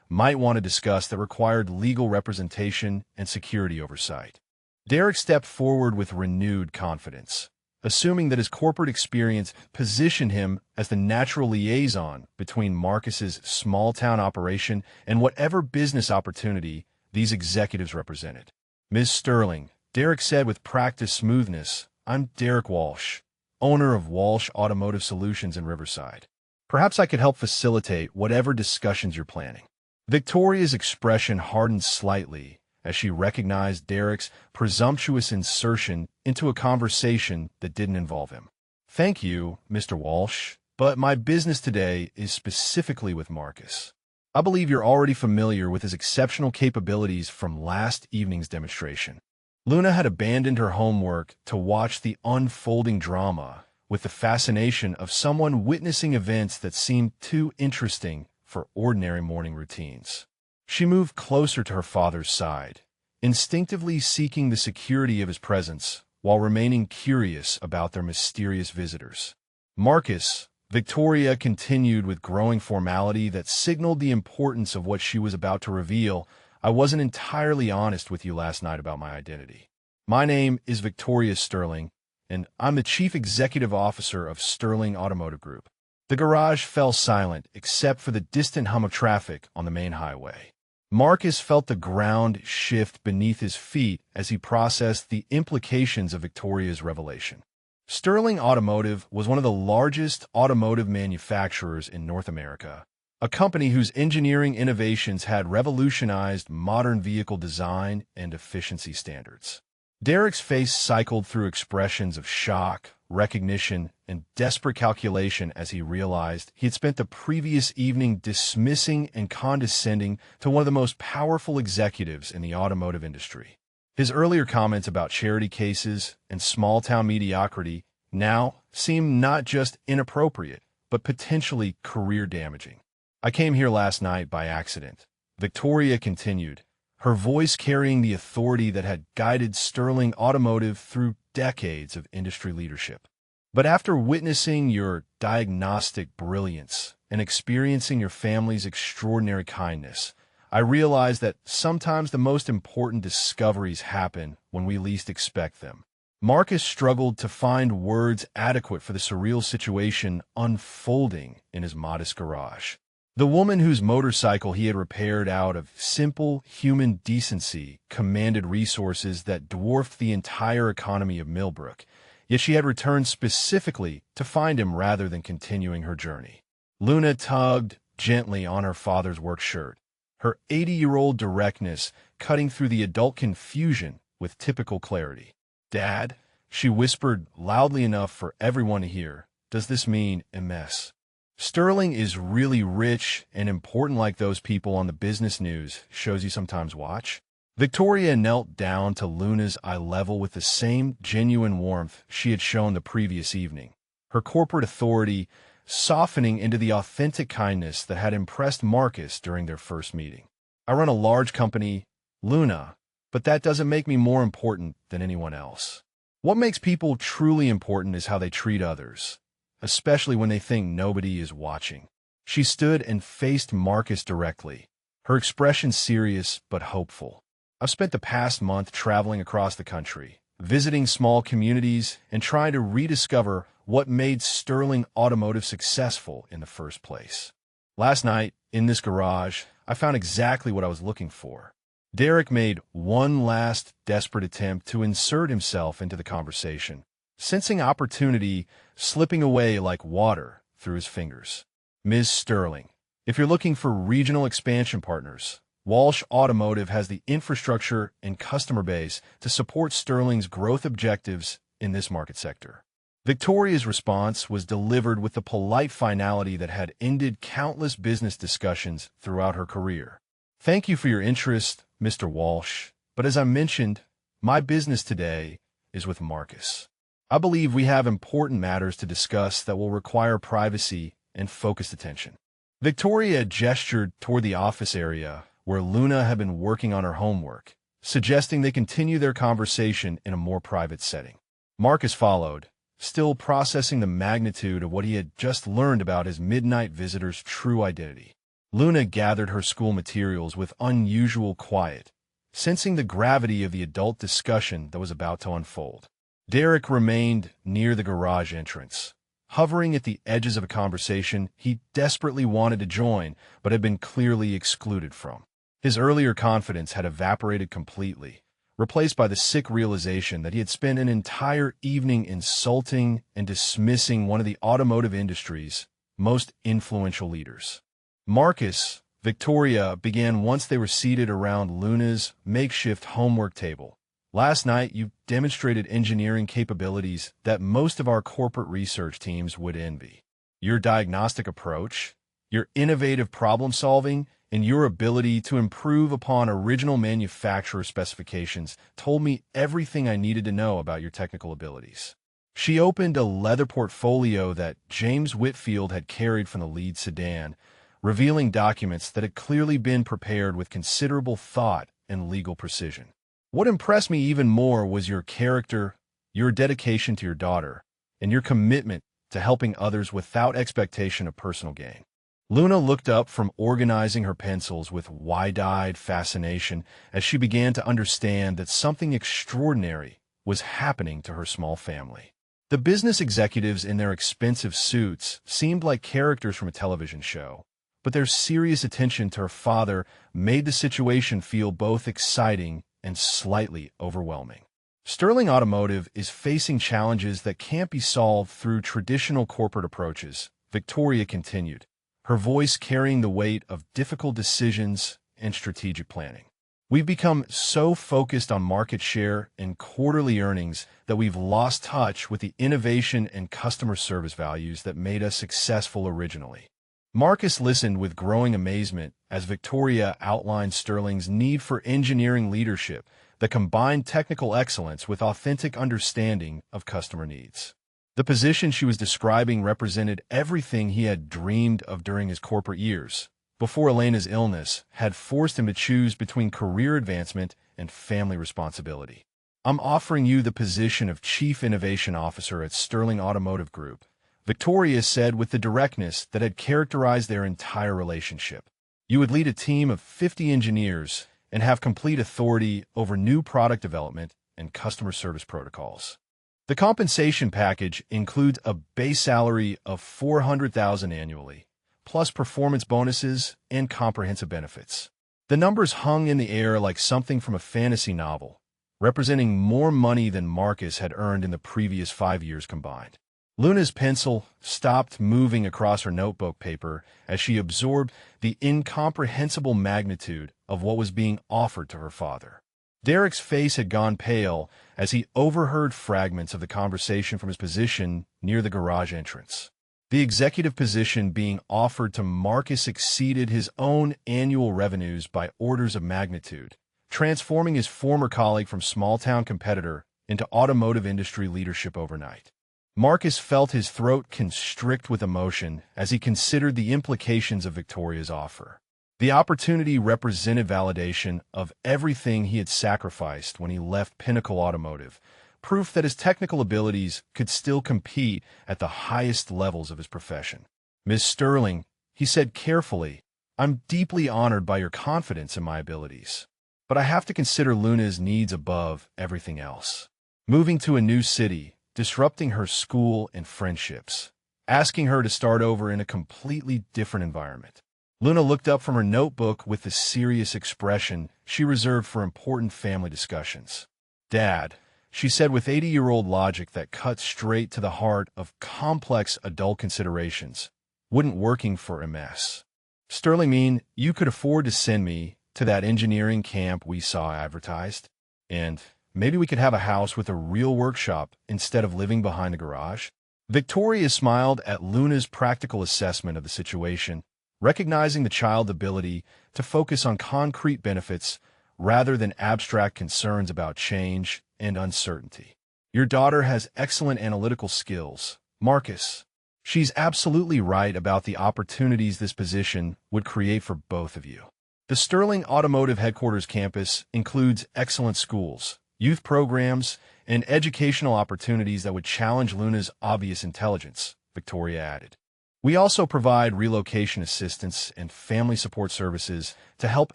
might want to discuss that required legal representation and security oversight. Derek stepped forward with renewed confidence, assuming that his corporate experience positioned him as the natural liaison between Marcus's small-town operation and whatever business opportunity these executives represented. "Ms. Sterling," Derek said with practiced smoothness, "I'm Derek Walsh, owner of Walsh Automotive Solutions in Riverside. Perhaps I could help facilitate whatever discussions you're planning." Victoria's expression hardened slightly as she recognized Derek's presumptuous insertion into a conversation that didn't involve him. "Thank you, Mr. Walsh, but my business today is specifically with Marcus. I believe you're already familiar with his exceptional capabilities from last evening's demonstration." Luna had abandoned her homework to watch the unfolding drama with the fascination of someone witnessing events that seemed too interesting for ordinary morning routines. She moved closer to her father's side, instinctively seeking the security of his presence while remaining curious about their mysterious visitors. "Marcus," Victoria continued with growing formality that signaled the importance of what she was about to reveal, "I wasn't entirely honest with you last night about my identity. My name is Victoria Sterling, and I'm the Chief Executive Officer of Sterling Automotive Group." The garage fell silent except for the distant hum of traffic on the main highway. Marcus felt the ground shift beneath his feet as he processed the implications of Victoria's revelation. Sterling Automotive was one of the largest automotive manufacturers in North America, a company whose engineering innovations had revolutionized modern vehicle design and efficiency standards. Derek's face cycled through expressions of shock, recognition, and desperate calculation as he realized he had spent the previous evening dismissing and condescending to one of the most powerful executives in the automotive industry. His earlier comments about charity cases and small-town mediocrity now seemed not just inappropriate, but potentially career-damaging. "I came here last night by accident," Victoria continued, her voice carrying the authority that had guided Sterling Automotive through decades of industry leadership. "But after witnessing your diagnostic brilliance and experiencing your family's extraordinary kindness, I realized that sometimes the most important discoveries happen when we least expect them." Marcus struggled to find words adequate for the surreal situation unfolding in his modest garage. The woman whose motorcycle he had repaired out of simple human decency commanded resources that dwarfed the entire economy of Millbrook, yet she had returned specifically to find him rather than continuing her journey. Luna tugged gently on her father's work shirt, her 80-year-old directness cutting through the adult confusion with typical clarity. "Dad," she whispered loudly enough for everyone to hear, "does this mean MS? Sterling is really rich and important like those people on the business news shows you sometimes watch?" Victoria knelt down to Luna's eye level with the same genuine warmth she had shown the previous evening, her corporate authority softening into the authentic kindness that had impressed Marcus during their first meeting. "I run a large company, Luna, but that doesn't make me more important than anyone else. What makes people truly important is how they treat others, especially when they think nobody is watching." She stood and faced Marcus directly, her expression serious but hopeful. "I've spent the past month traveling across the country, visiting small communities and trying to rediscover what made Sterling Automotive successful in the first place. Last night, in this garage, I found exactly what I was looking for." Derek made one last desperate attempt to insert himself into the conversation, sensing opportunity slipping away like water through his fingers. "Ms. Sterling, if you're looking for regional expansion partners, Walsh Automotive has the infrastructure and customer base to support Sterling's growth objectives in this market sector." Victoria's response was delivered with the polite finality that had ended countless business discussions throughout her career. "Thank you for your interest, Mr. Walsh, but as I mentioned, my business today is with Marcus. I believe we have important matters to discuss that will require privacy and focused attention." Victoria gestured toward the office area where Luna had been working on her homework, suggesting they continue their conversation in a more private setting. Marcus followed, still processing the magnitude of what he had just learned about his midnight visitor's true identity. Luna gathered her school materials with unusual quiet, sensing the gravity of the adult discussion that was about to unfold. Derek remained near the garage entrance, hovering at the edges of a conversation he desperately wanted to join but had been clearly excluded from. His earlier confidence had evaporated completely, replaced by the sick realization that he had spent an entire evening insulting and dismissing one of the automotive industry's most influential leaders. Marcus, Victoria began once they were seated around Luna's makeshift homework table. "Last night, you demonstrated engineering capabilities that most of our corporate research teams would envy. Your diagnostic approach, your innovative problem-solving, and your ability to improve upon original manufacturer specifications told me everything I needed to know about your technical abilities." She opened a leather portfolio that James Whitfield had carried from the lead sedan, revealing documents that had clearly been prepared with considerable thought and legal precision. "What impressed me even more was your character, your dedication to your daughter, and your commitment to helping others without expectation of personal gain." Luna looked up from organizing her pencils with wide-eyed fascination as she began to understand that something extraordinary was happening to her small family. The business executives in their expensive suits seemed like characters from a television show, but their serious attention to her father made the situation feel both exciting and slightly overwhelming. Sterling Automotive is facing challenges that can't be solved through traditional corporate approaches, Victoria continued, her voice carrying the weight of difficult decisions and strategic planning. We've become so focused on market share and quarterly earnings that we've lost touch with the innovation and customer service values that made us successful originally. Marcus listened with growing amazement as Victoria outlined Sterling's need for engineering leadership that combined technical excellence with authentic understanding of customer needs. The position she was describing represented everything he had dreamed of during his corporate years, before Elena's illness had forced him to choose between career advancement and family responsibility. I'm offering you the position of Chief Innovation Officer at Sterling Automotive Group, Victoria said with the directness that had characterized their entire relationship. You would lead a team of 50 engineers and have complete authority over new product development and customer service protocols. The compensation package includes a base salary of $400,000 annually, plus performance bonuses and comprehensive benefits. The numbers hung in the air like something from a fantasy novel, representing more money than Marcus had earned in the previous 5 years combined. Luna's pencil stopped moving across her notebook paper as she absorbed the incomprehensible magnitude of what was being offered to her father. Derek's face had gone pale as he overheard fragments of the conversation from his position near the garage entrance. The executive position being offered to Marcus exceeded his own annual revenues by orders of magnitude, transforming his former colleague from small-town competitor into automotive industry leadership overnight. Marcus felt his throat constrict with emotion as he considered the implications of Victoria's offer. The opportunity represented validation of everything he had sacrificed when he left Pinnacle Automotive, proof that his technical abilities could still compete at the highest levels of his profession. "Ms. Sterling," he said carefully, "I'm deeply honored by your confidence in my abilities, but I have to consider Luna's needs above everything else. Moving to a new city, disrupting her school and friendships, asking her to start over in a completely different environment." Luna looked up from her notebook with the serious expression she reserved for important family discussions. "Dad," she said with 80-year-old logic that cut straight to the heart of complex adult considerations, "wouldn't working for MS Sterling mean you could afford to send me to that engineering camp we saw advertised? And maybe we could have a house with a real workshop instead of living behind a garage?" Victoria smiled at Luna's practical assessment of the situation, recognizing the child's ability to focus on concrete benefits rather than abstract concerns about change and uncertainty. "Your daughter has excellent analytical skills, Marcus. She's absolutely right about the opportunities this position would create for both of you." The Sterling Automotive Headquarters campus includes excellent schools, youth programs, and educational opportunities that would challenge Luna's obvious intelligence, Victoria added. "We also provide relocation assistance and family support services to help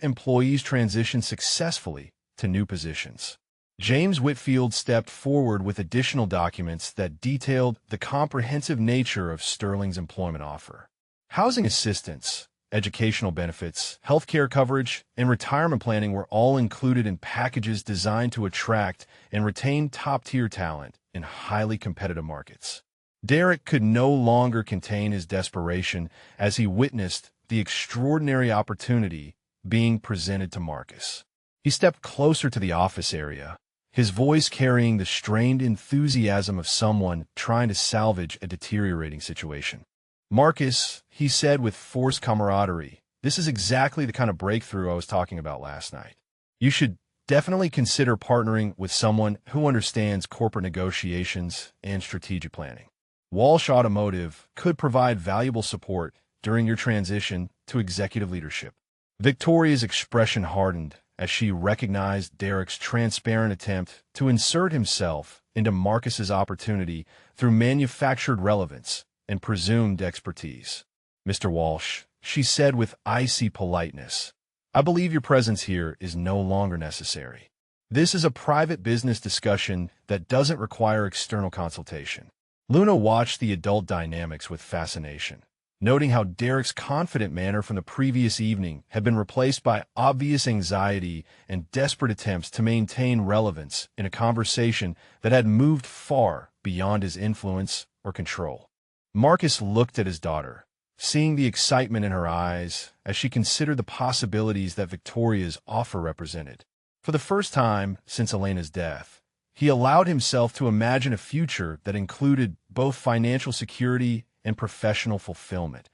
employees transition successfully to new positions." James Whitfield stepped forward with additional documents that detailed the comprehensive nature of Sterling's employment offer. Housing assistance, educational benefits, healthcare coverage, and retirement planning were all included in packages designed to attract and retain top-tier talent in highly competitive markets. Derek could no longer contain his desperation as he witnessed the extraordinary opportunity being presented to Marcus. He stepped closer to the office area, his voice carrying the strained enthusiasm of someone trying to salvage a deteriorating situation. "Marcus," he said with forced camaraderie, "this is exactly the kind of breakthrough I was talking about last night. You should definitely consider partnering with someone who understands corporate negotiations and strategic planning. Walsh Automotive could provide valuable support during your transition to executive leadership." Victoria's expression hardened as she recognized Derek's transparent attempt to insert himself into Marcus's opportunity through manufactured relevance and presumed expertise. "Mr. Walsh," she said with icy politeness, "I believe your presence here is no longer necessary. This is a private business discussion that doesn't require external consultation." Luna watched the adult dynamics with fascination. noting how Derek's confident manner from the previous evening had been replaced by obvious anxiety and desperate attempts to maintain relevance in a conversation that had moved far beyond his influence or control. Marcus looked at his daughter, seeing the excitement in her eyes as she considered the possibilities that Victoria's offer represented. For the first time since Elena's death, he allowed himself to imagine a future that included both financial security and professional fulfillment,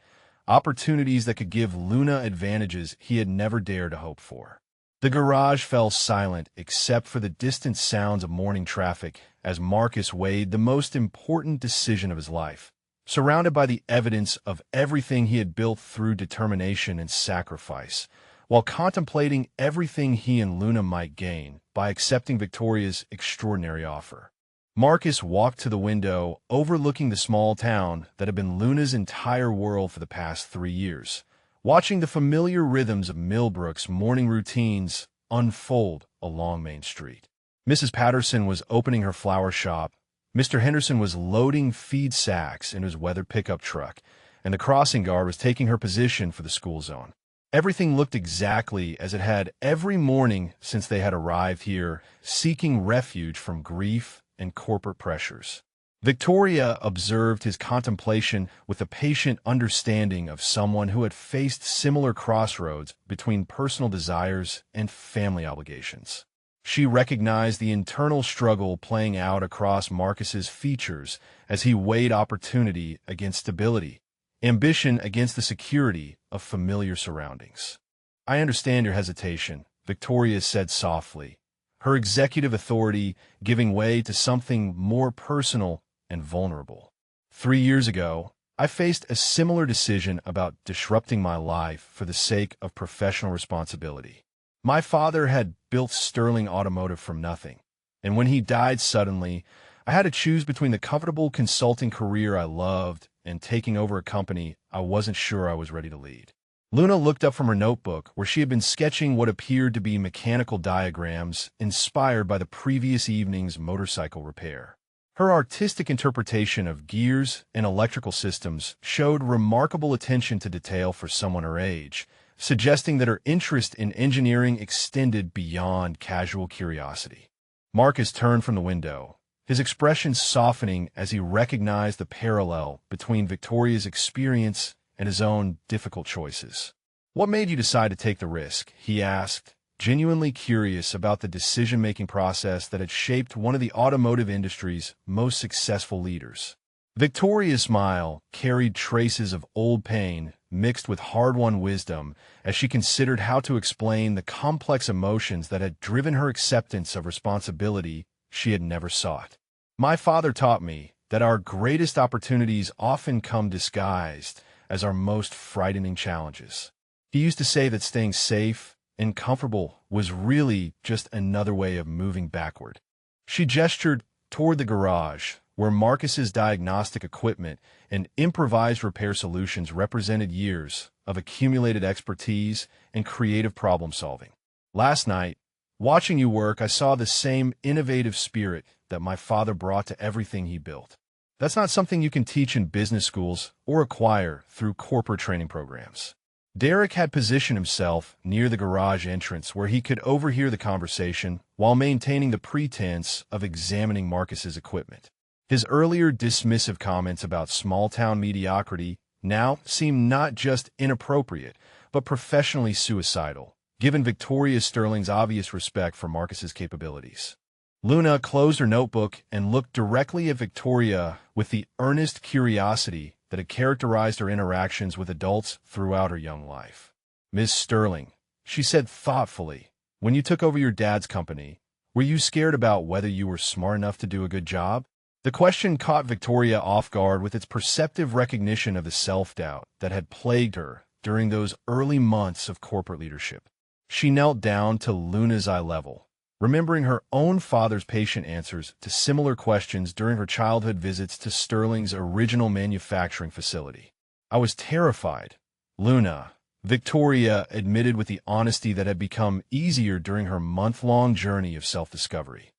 opportunities that could give Luna advantages he had never dared to hope for. The garage fell silent except for the distant sounds of morning traffic as Marcus weighed the most important decision of his life, surrounded by the evidence of everything he had built through determination and sacrifice, while contemplating everything he and Luna might gain by accepting Victoria's extraordinary offer. Marcus walked to the window overlooking the small town that had been Luna's entire world for the past 3 years, watching the familiar rhythms of Millbrook's morning routines unfold along Main Street. Mrs. Patterson was opening her flower shop, Mr. Henderson was loading feed sacks in his weathered pickup truck, and the crossing guard was taking her position for the school zone. Everything looked exactly as it had every morning since they had arrived here, seeking refuge from grief and corporate pressures. Victoria observed his contemplation with the patient understanding of someone who had faced similar crossroads between personal desires and family obligations. She recognized the internal struggle playing out across Marcus's features as he weighed opportunity against stability, ambition against the security of familiar surroundings. "I understand your hesitation," Victoria said softly, her executive authority giving way to something more personal and vulnerable. 3 years ago, I faced a similar decision about disrupting my life for the sake of professional responsibility. My father had built Sterling Automotive from nothing, and when he died suddenly, I had to choose between the comfortable consulting career I loved and taking over a company I wasn't sure I was ready to lead. Luna looked up from her notebook where she had been sketching what appeared to be mechanical diagrams inspired by the previous evening's motorcycle repair. Her artistic interpretation of gears and electrical systems showed remarkable attention to detail for someone her age, suggesting that her interest in engineering extended beyond casual curiosity. Marcus turned from the window, his expression softening as he recognized the parallel between Victoria's experience and his own difficult choices. "What made you decide to take the risk?" he asked, genuinely curious about the decision-making process that had shaped one of the automotive industry's most successful leaders. Victoria's smile carried traces of old pain mixed with hard-won wisdom as she considered how to explain the complex emotions that had driven her acceptance of responsibility she had never sought. "My father taught me that our greatest opportunities often come disguised as our most frightening challenges. He used to say that staying safe and comfortable was really just another way of moving backward." She gestured toward the garage, where Marcus's diagnostic equipment and improvised repair solutions represented years of accumulated expertise and creative problem-solving. "Last night, watching you work, I saw the same innovative spirit that my father brought to everything he built. That's not something you can teach in business schools or acquire through corporate training programs." Derek had positioned himself near the garage entrance where he could overhear the conversation while maintaining the pretense of examining Marcus's equipment. His earlier dismissive comments about small-town mediocrity now seemed not just inappropriate, but professionally suicidal, given Victoria Sterling's obvious respect for Marcus's capabilities. Luna closed her notebook and looked directly at Victoria with the earnest curiosity that had characterized her interactions with adults throughout her young life. "Miss Sterling," she said thoughtfully, "when you took over your dad's company, were you scared about whether you were smart enough to do a good job?" The question caught Victoria off guard with its perceptive recognition of the self-doubt that had plagued her during those early months of corporate leadership. She knelt down to Luna's eye level, remembering her own father's patient answers to similar questions during her childhood visits to Sterling's original manufacturing facility. "I was terrified, Luna," Victoria admitted with the honesty that had become easier during her month-long journey of self-discovery.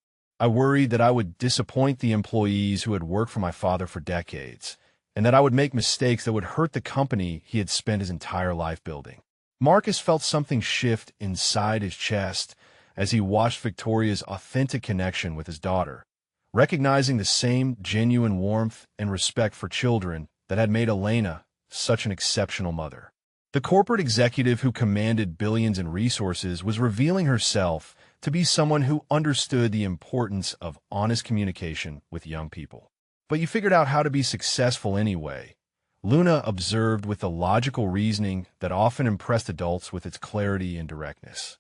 "I worried that I would disappoint the employees who had worked for my father for decades, and that I would make mistakes that would hurt the company he had spent his entire life building. Marcus felt something shift inside his chest as he watched Victoria's authentic connection with his daughter, recognizing the same genuine warmth and respect for children that had made Elena such an exceptional mother. The corporate executive who commanded billions in resources was revealing herself to be someone who understood the importance of honest communication with young people. But you figured out how to be successful anyway, Luna observed with the logical reasoning that often impressed adults with its clarity and directness.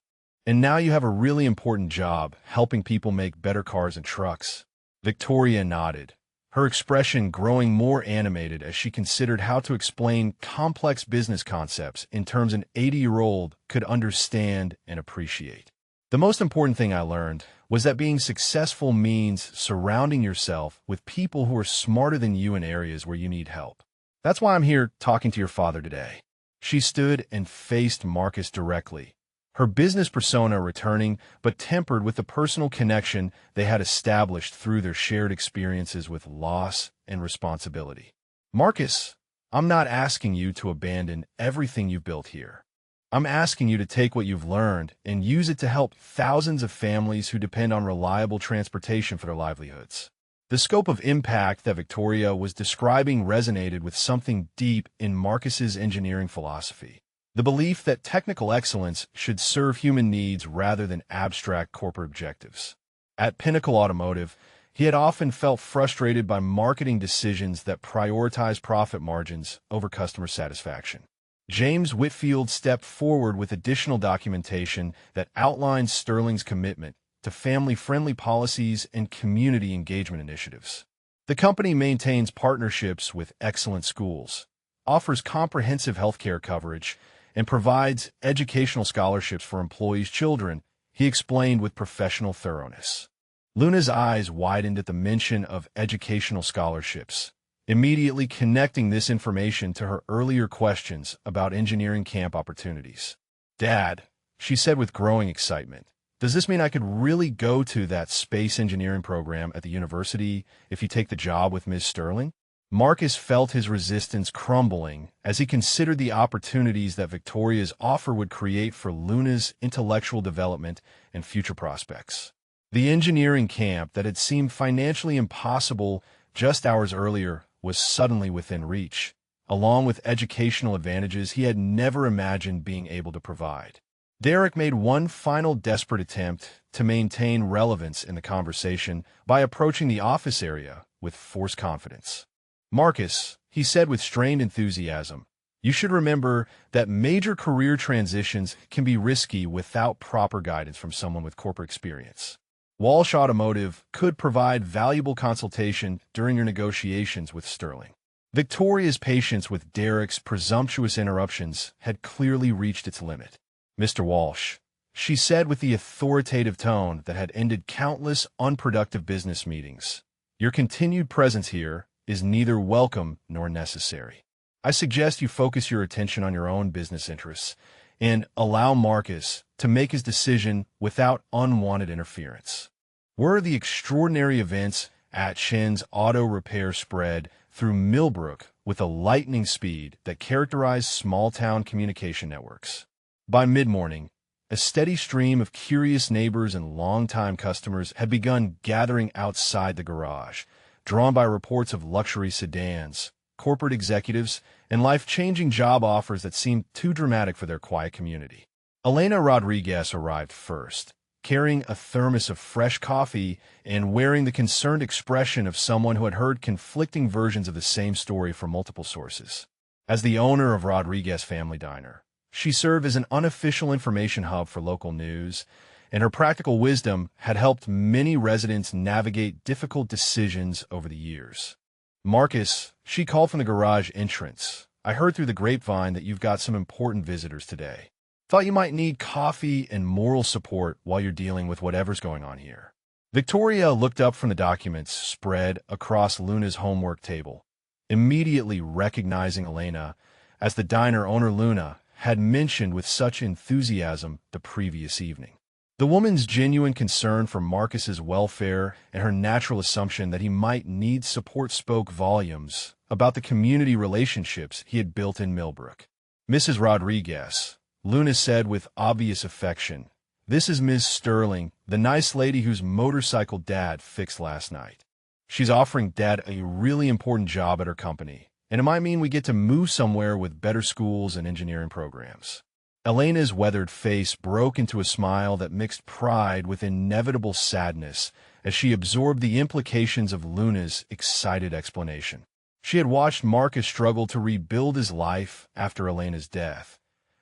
And now you have a really important job helping people make better cars and trucks. Victoria nodded, her expression growing more animated as she considered how to explain complex business concepts in terms an 80-year-old could understand and appreciate. The most important thing I learned was that being successful means surrounding yourself with people who are smarter than you in areas where you need help. That's why I'm here talking to your father today. She stood and faced Marcus directly, her business persona returning but tempered with the personal connection they had established through their shared experiences with loss and responsibility. Marcus, I'm not asking you to abandon everything you've built here. I'm asking you to take what you've learned and use it to help thousands of families who depend on reliable transportation for their livelihoods. The scope of impact that Victoria was describing resonated with something deep in Marcus's engineering philosophy. The belief that technical excellence should serve human needs rather than abstract corporate objectives. At Pinnacle Automotive, he had often felt frustrated by marketing decisions that prioritized profit margins over customer satisfaction. James Whitfield stepped forward with additional documentation that outlined Sterling's commitment to family-friendly policies and community engagement initiatives. The company maintains partnerships with excellent schools, offers comprehensive healthcare coverage, and provides educational scholarships for employees' children, he explained with professional thoroughness. Luna's eyes widened at the mention of educational scholarships, immediately connecting this information to her earlier questions about engineering camp opportunities. "Dad," she said with growing excitement, "does this mean I could really go to that space engineering program at the university if you take the job with Ms. Sterling?" Marcus felt his resistance crumbling as he considered the opportunities that Victoria's offer would create for Luna's intellectual development and future prospects. The engineering camp that had seemed financially impossible just hours earlier was suddenly within reach, along with educational advantages he had never imagined being able to provide. Derek made one final desperate attempt to maintain relevance in the conversation by approaching the office area with forced confidence. "Marcus," he said with strained enthusiasm, "you should remember that major career transitions can be risky without proper guidance from someone with corporate experience. Walsh Automotive could provide valuable consultation during your negotiations with Sterling." Victoria's patience with Derek's presumptuous interruptions had clearly reached its limit. "Mr. Walsh," she said with the authoritative tone that had ended countless unproductive business meetings, "your continued presence here is neither welcome nor necessary. I suggest you focus your attention on your own business interests and allow Marcus to make his decision without unwanted interference." Were the extraordinary events at Shen's auto repair spread through Millbrook with a lightning speed that characterized small-town communication networks. By mid-morning, a steady stream of curious neighbors and longtime customers had begun gathering outside the garage, drawn by reports of luxury sedans, corporate executives, and life-changing job offers that seemed too dramatic for their quiet community. Elena Rodriguez arrived first, carrying a thermos of fresh coffee and wearing the concerned expression of someone who had heard conflicting versions of the same story from multiple sources. As the owner of Rodriguez Family Diner, she served as an unofficial information hub for local news, and her practical wisdom had helped many residents navigate difficult decisions over the years. "Marcus," she called from the garage entrance, "I heard through the grapevine that you've got some important visitors today. Thought you might need coffee and moral support while you're dealing with whatever's going on here." Victoria looked up from the documents spread across Luna's homework table, immediately recognizing Elena as the diner owner Luna had mentioned with such enthusiasm the previous evening. The woman's genuine concern for Marcus's welfare and her natural assumption that he might need support spoke volumes about the community relationships he had built in Millbrook. "Mrs. Rodriguez," Luna said with obvious affection, "this is Ms. Sterling, the nice lady whose motorcycle Dad fixed last night. She's offering Dad a really important job at her company, and it might mean we get to move somewhere with better schools and engineering programs." Elena's weathered face broke into a smile that mixed pride with inevitable sadness as she absorbed the implications of Luna's excited explanation. She had watched Marcus struggle to rebuild his life after Elena's death,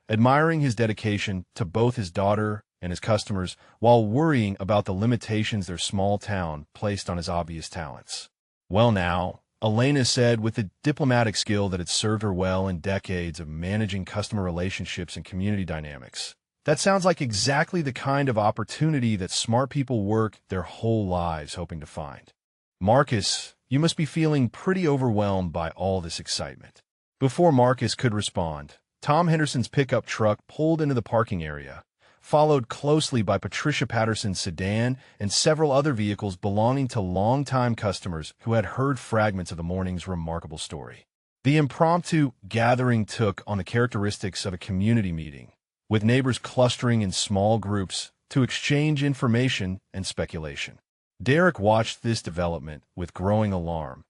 admiring his dedication to both his daughter and his customers while worrying about the limitations their small town placed on his obvious talents. "Well now," Elena said with the diplomatic skill that had served her well in decades of managing customer relationships and community dynamics, "that sounds like exactly the kind of opportunity that smart people work their whole lives hoping to find. Marcus, you must be feeling pretty overwhelmed by all this excitement." Before Marcus could respond, Tom Henderson's pickup truck pulled into the parking area, followed closely by Patricia Patterson's sedan and several other vehicles belonging to longtime customers who had heard fragments of the morning's remarkable story. The impromptu gathering took on the characteristics of a community meeting, with neighbors clustering in small groups to exchange information and speculation. Derek watched this development with growing alarm,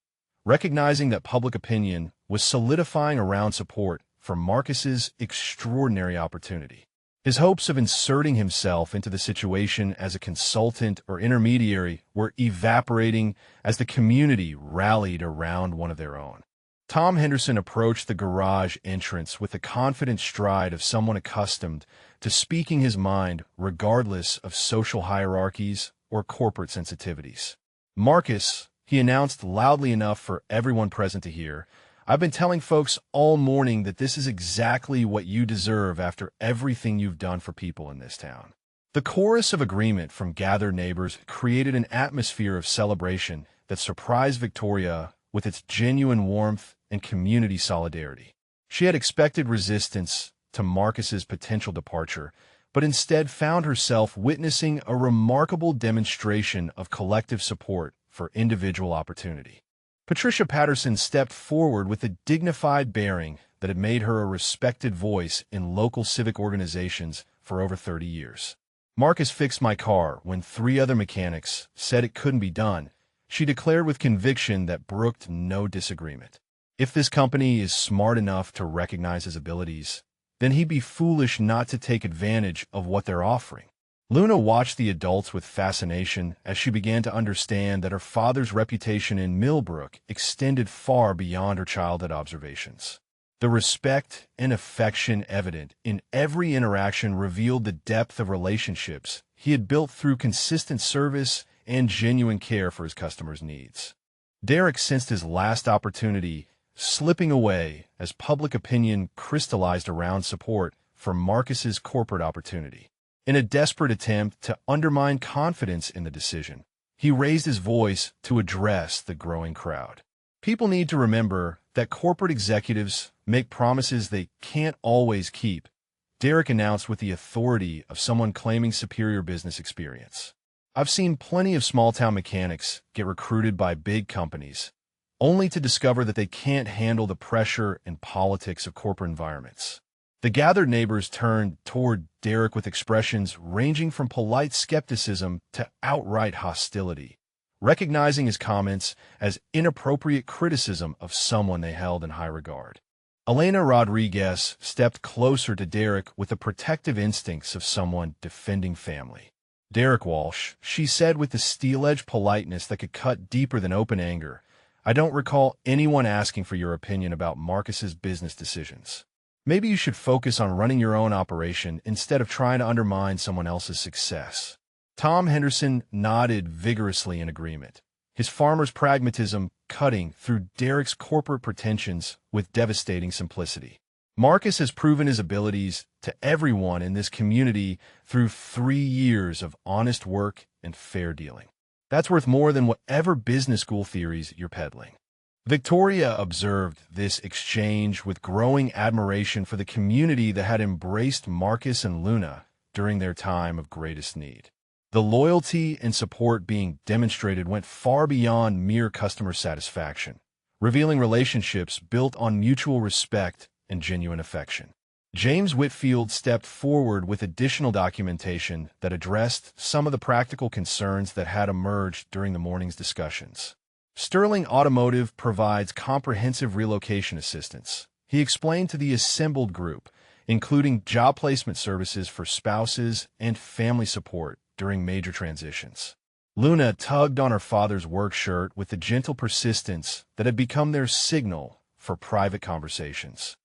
recognizing that public opinion was solidifying around support for Marcus's extraordinary opportunity. His hopes of inserting himself into the situation as a consultant or intermediary were evaporating as the community rallied around one of their own. Tom Henderson approached the garage entrance with the confident stride of someone accustomed to speaking his mind regardless of social hierarchies or corporate sensitivities. "Marcus," he announced loudly enough for everyone present to hear, "I've been telling folks all morning that this is exactly what you deserve after everything you've done for people in this town." The chorus of agreement from gathered neighbors created an atmosphere of celebration that surprised Victoria with its genuine warmth and community solidarity. She had expected resistance to Marcus's potential departure, but instead found herself witnessing a remarkable demonstration of collective support for individual opportunity. Patricia Patterson stepped forward with a dignified bearing that had made her a respected voice in local civic organizations for over 30 years. "Marcus fixed my car when 3 other mechanics said it couldn't be done," she declared with conviction that brooked no disagreement. "If this company is smart enough to recognize his abilities, then he'd be foolish not to take advantage of what they're offering." Luna watched the adults with fascination as she began to understand that her father's reputation in Millbrook extended far beyond her childhood observations. The respect and affection evident in every interaction revealed the depth of relationships he had built through consistent service and genuine care for his customers' needs. Derek sensed his last opportunity slipping away as public opinion crystallized around support for Marcus's corporate opportunity. In a desperate attempt to undermine confidence in the decision, he raised his voice to address the growing crowd. "People need to remember that corporate executives make promises they can't always keep," Derek announced with the authority of someone claiming superior business experience. "I've seen plenty of small-town mechanics get recruited by big companies, only to discover that they can't handle the pressure and politics of corporate environments." The gathered neighbors turned toward Derek with expressions ranging from polite skepticism to outright hostility, recognizing his comments as inappropriate criticism of someone they held in high regard. Elena Rodriguez stepped closer to Derek with the protective instincts of someone defending family. "Derek Walsh," she said with the steel-edged politeness that could cut deeper than open anger, "I don't recall anyone asking for your opinion about Marcus's business decisions. Maybe you should focus on running your own operation instead of trying to undermine someone else's success." Tom Henderson nodded vigorously in agreement, his farmer's pragmatism cutting through Derek's corporate pretensions with devastating simplicity. Marcus has proven his abilities to everyone in this community through 3 years of honest work and fair dealing. That's worth more than whatever business school theories you're peddling. Victoria observed this exchange with growing admiration for the community that had embraced Marcus and Luna, during their time of greatest need. The loyalty and support being demonstrated went far beyond mere customer satisfaction, revealing relationships built on mutual respect and genuine affection. James Whitfield stepped forward with additional documentation that addressed some of the practical concerns that had emerged during the morning's discussions. Sterling Automotive provides comprehensive relocation assistance, he explained to the assembled group, including job placement services for spouses and family support during major transitions. Luna tugged on her father's work shirt with the gentle persistence that had become their signal for private conversations.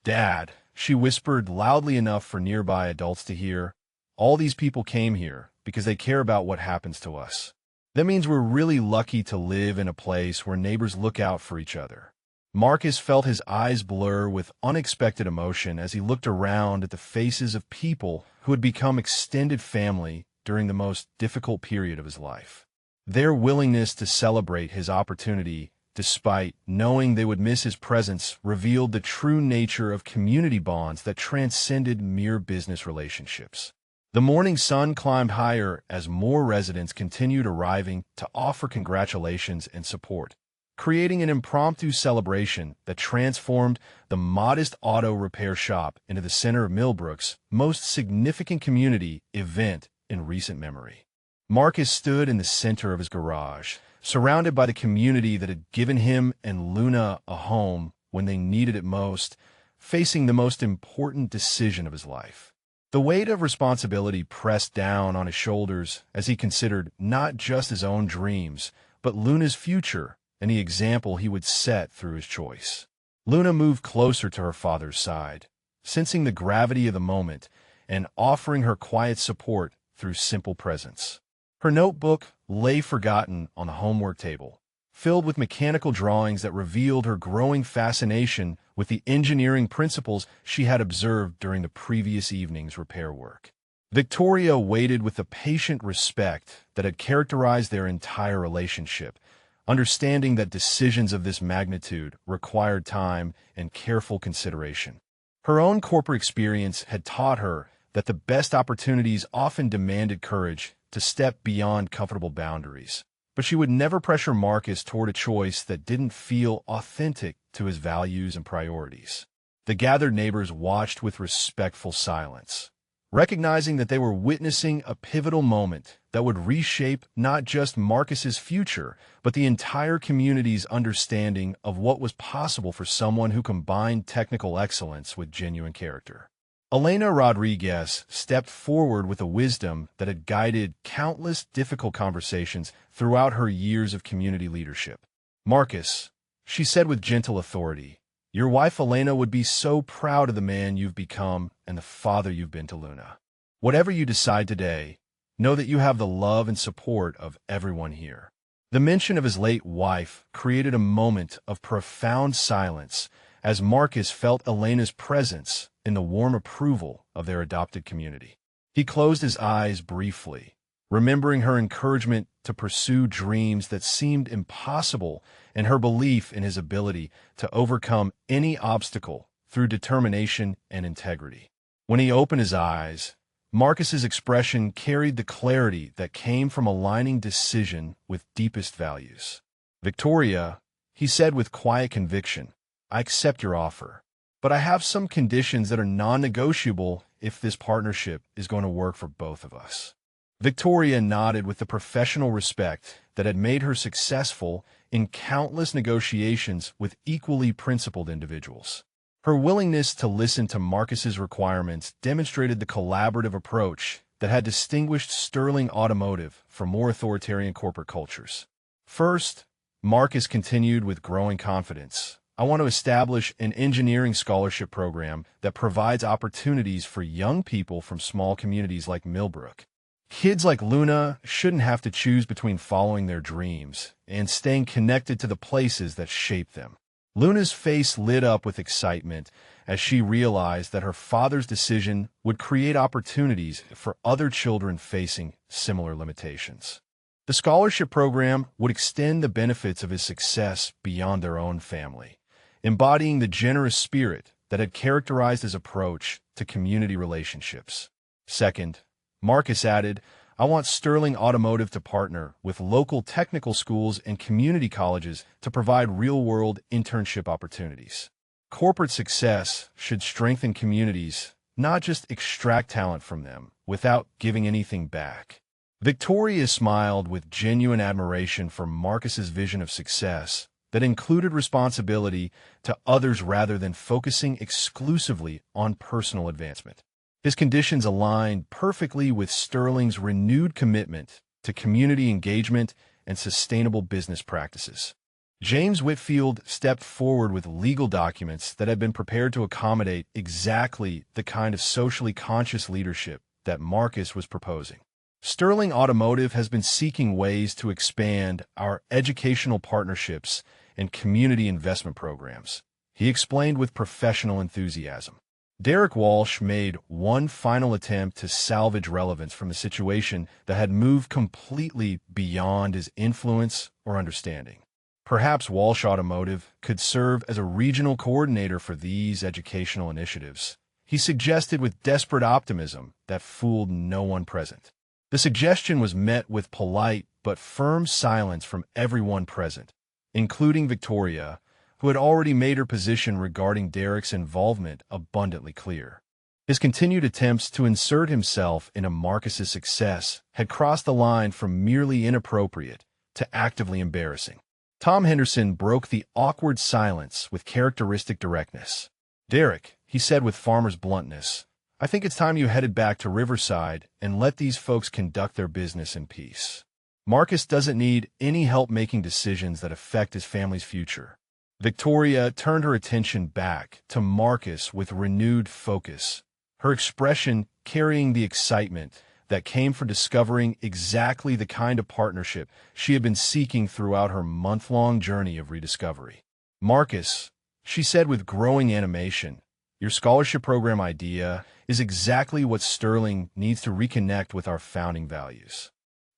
"Dad," she whispered loudly enough for nearby adults to hear, "all these people came here because they care about what happens to us. That means we're really lucky to live in a place where neighbors look out for each other." Marcus felt his eyes blur with unexpected emotion as he looked around at the faces of people who had become extended family during the most difficult period of his life. Their willingness to celebrate his opportunity, despite knowing they would miss his presence, revealed the true nature of community bonds that transcended mere business relationships. The morning sun climbed higher as more residents continued arriving to offer congratulations and support, creating an impromptu celebration that transformed the modest auto repair shop into the center of Millbrook's most significant community event in recent memory. Marcus stood in the center of his garage, surrounded by the community that had given him and Luna a home when they needed it most, facing the most important decision of his life. The weight of responsibility pressed down on his shoulders as he considered not just his own dreams, but Luna's future and the example he would set through his choice. Luna moved closer to her father's side, sensing the gravity of the moment and offering her quiet support through simple presence. Her notebook lay forgotten on the homework table, filled with mechanical drawings that revealed her growing fascination with the engineering principles she had observed during the previous evening's repair work. Victoria waited with the patient respect that had characterized their entire relationship, understanding that decisions of this magnitude required time and careful consideration. Her own corporate experience had taught her that the best opportunities often demanded courage to step beyond comfortable boundaries, but she would never pressure Marcus toward a choice that didn't feel authentic to his values and priorities. The gathered neighbors watched with respectful silence, recognizing that they were witnessing a pivotal moment that would reshape not just Marcus's future, but the entire community's understanding of what was possible for someone who combined technical excellence with genuine character. Elena Rodriguez stepped forward with a wisdom that had guided countless difficult conversations throughout her years of community leadership. "Marcus," she said with gentle authority, "your wife Elena would be so proud of the man you've become and the father you've been to Luna. Whatever you decide today, know that you have the love and support of everyone here." The mention of his late wife created a moment of profound silence as Marcus felt Elena's presence in the warm approval of their adopted community. He closed his eyes briefly, remembering her encouragement to pursue dreams that seemed impossible and her belief in his ability to overcome any obstacle through determination and integrity. When he opened his eyes, Marcus's expression carried the clarity that came from aligning decision with deepest values. "Victoria," he said with quiet conviction, "I accept your offer, but I have some conditions that are non-negotiable if this partnership is going to work for both of us." Victoria nodded with the professional respect that had made her successful in countless negotiations with equally principled individuals. Her willingness to listen to Marcus's requirements demonstrated the collaborative approach that had distinguished Sterling Automotive from more authoritarian corporate cultures. First, Marcus continued with growing confidence. "I want to establish an engineering scholarship program that provides opportunities for young people from small communities like Millbrook. Kids like Luna shouldn't have to choose between following their dreams and staying connected to the places that shape them." Luna's face lit up with excitement as she realized that her father's decision would create opportunities for other children facing similar limitations. The scholarship program would extend the benefits of his success beyond their own family, embodying the generous spirit that had characterized his approach to community relationships. Second, Marcus added, I want Sterling Automotive to partner with local technical schools and community colleges to provide real-world internship opportunities. Corporate success should strengthen communities, not just extract talent from them without giving anything back. Victoria smiled with genuine admiration for Marcus's vision of success that included responsibility to others rather than focusing exclusively on personal advancement. His conditions aligned perfectly with Sterling's renewed commitment to community engagement and sustainable business practices. James Whitfield stepped forward with legal documents that had been prepared to accommodate exactly the kind of socially conscious leadership that Marcus was proposing. Sterling Automotive has been seeking ways to expand our educational partnerships and community investment programs, he explained with professional enthusiasm. Derek Walsh made one final attempt to salvage relevance from the situation that had moved completely beyond his influence or understanding. Perhaps Walsh Automotive could serve as a regional coordinator for these educational initiatives, he suggested with desperate optimism that fooled no one present. The suggestion was met with polite but firm silence from everyone present, including Victoria, who had already made her position regarding Derek's involvement abundantly clear. His continued attempts to insert himself into Marcus's success had crossed the line from merely inappropriate to actively embarrassing. Tom Henderson broke the awkward silence with characteristic directness. Derek, he said with farmer's bluntness, I think it's time you headed back to Riverside and let these folks conduct their business in peace. Marcus doesn't need any help making decisions that affect his family's future. Victoria turned her attention back to Marcus with renewed focus, her expression carrying the excitement that came from discovering exactly the kind of partnership she had been seeking throughout her month-long journey of rediscovery. Marcus, she said with growing animation, your scholarship program idea is exactly what Sterling needs to reconnect with our founding values.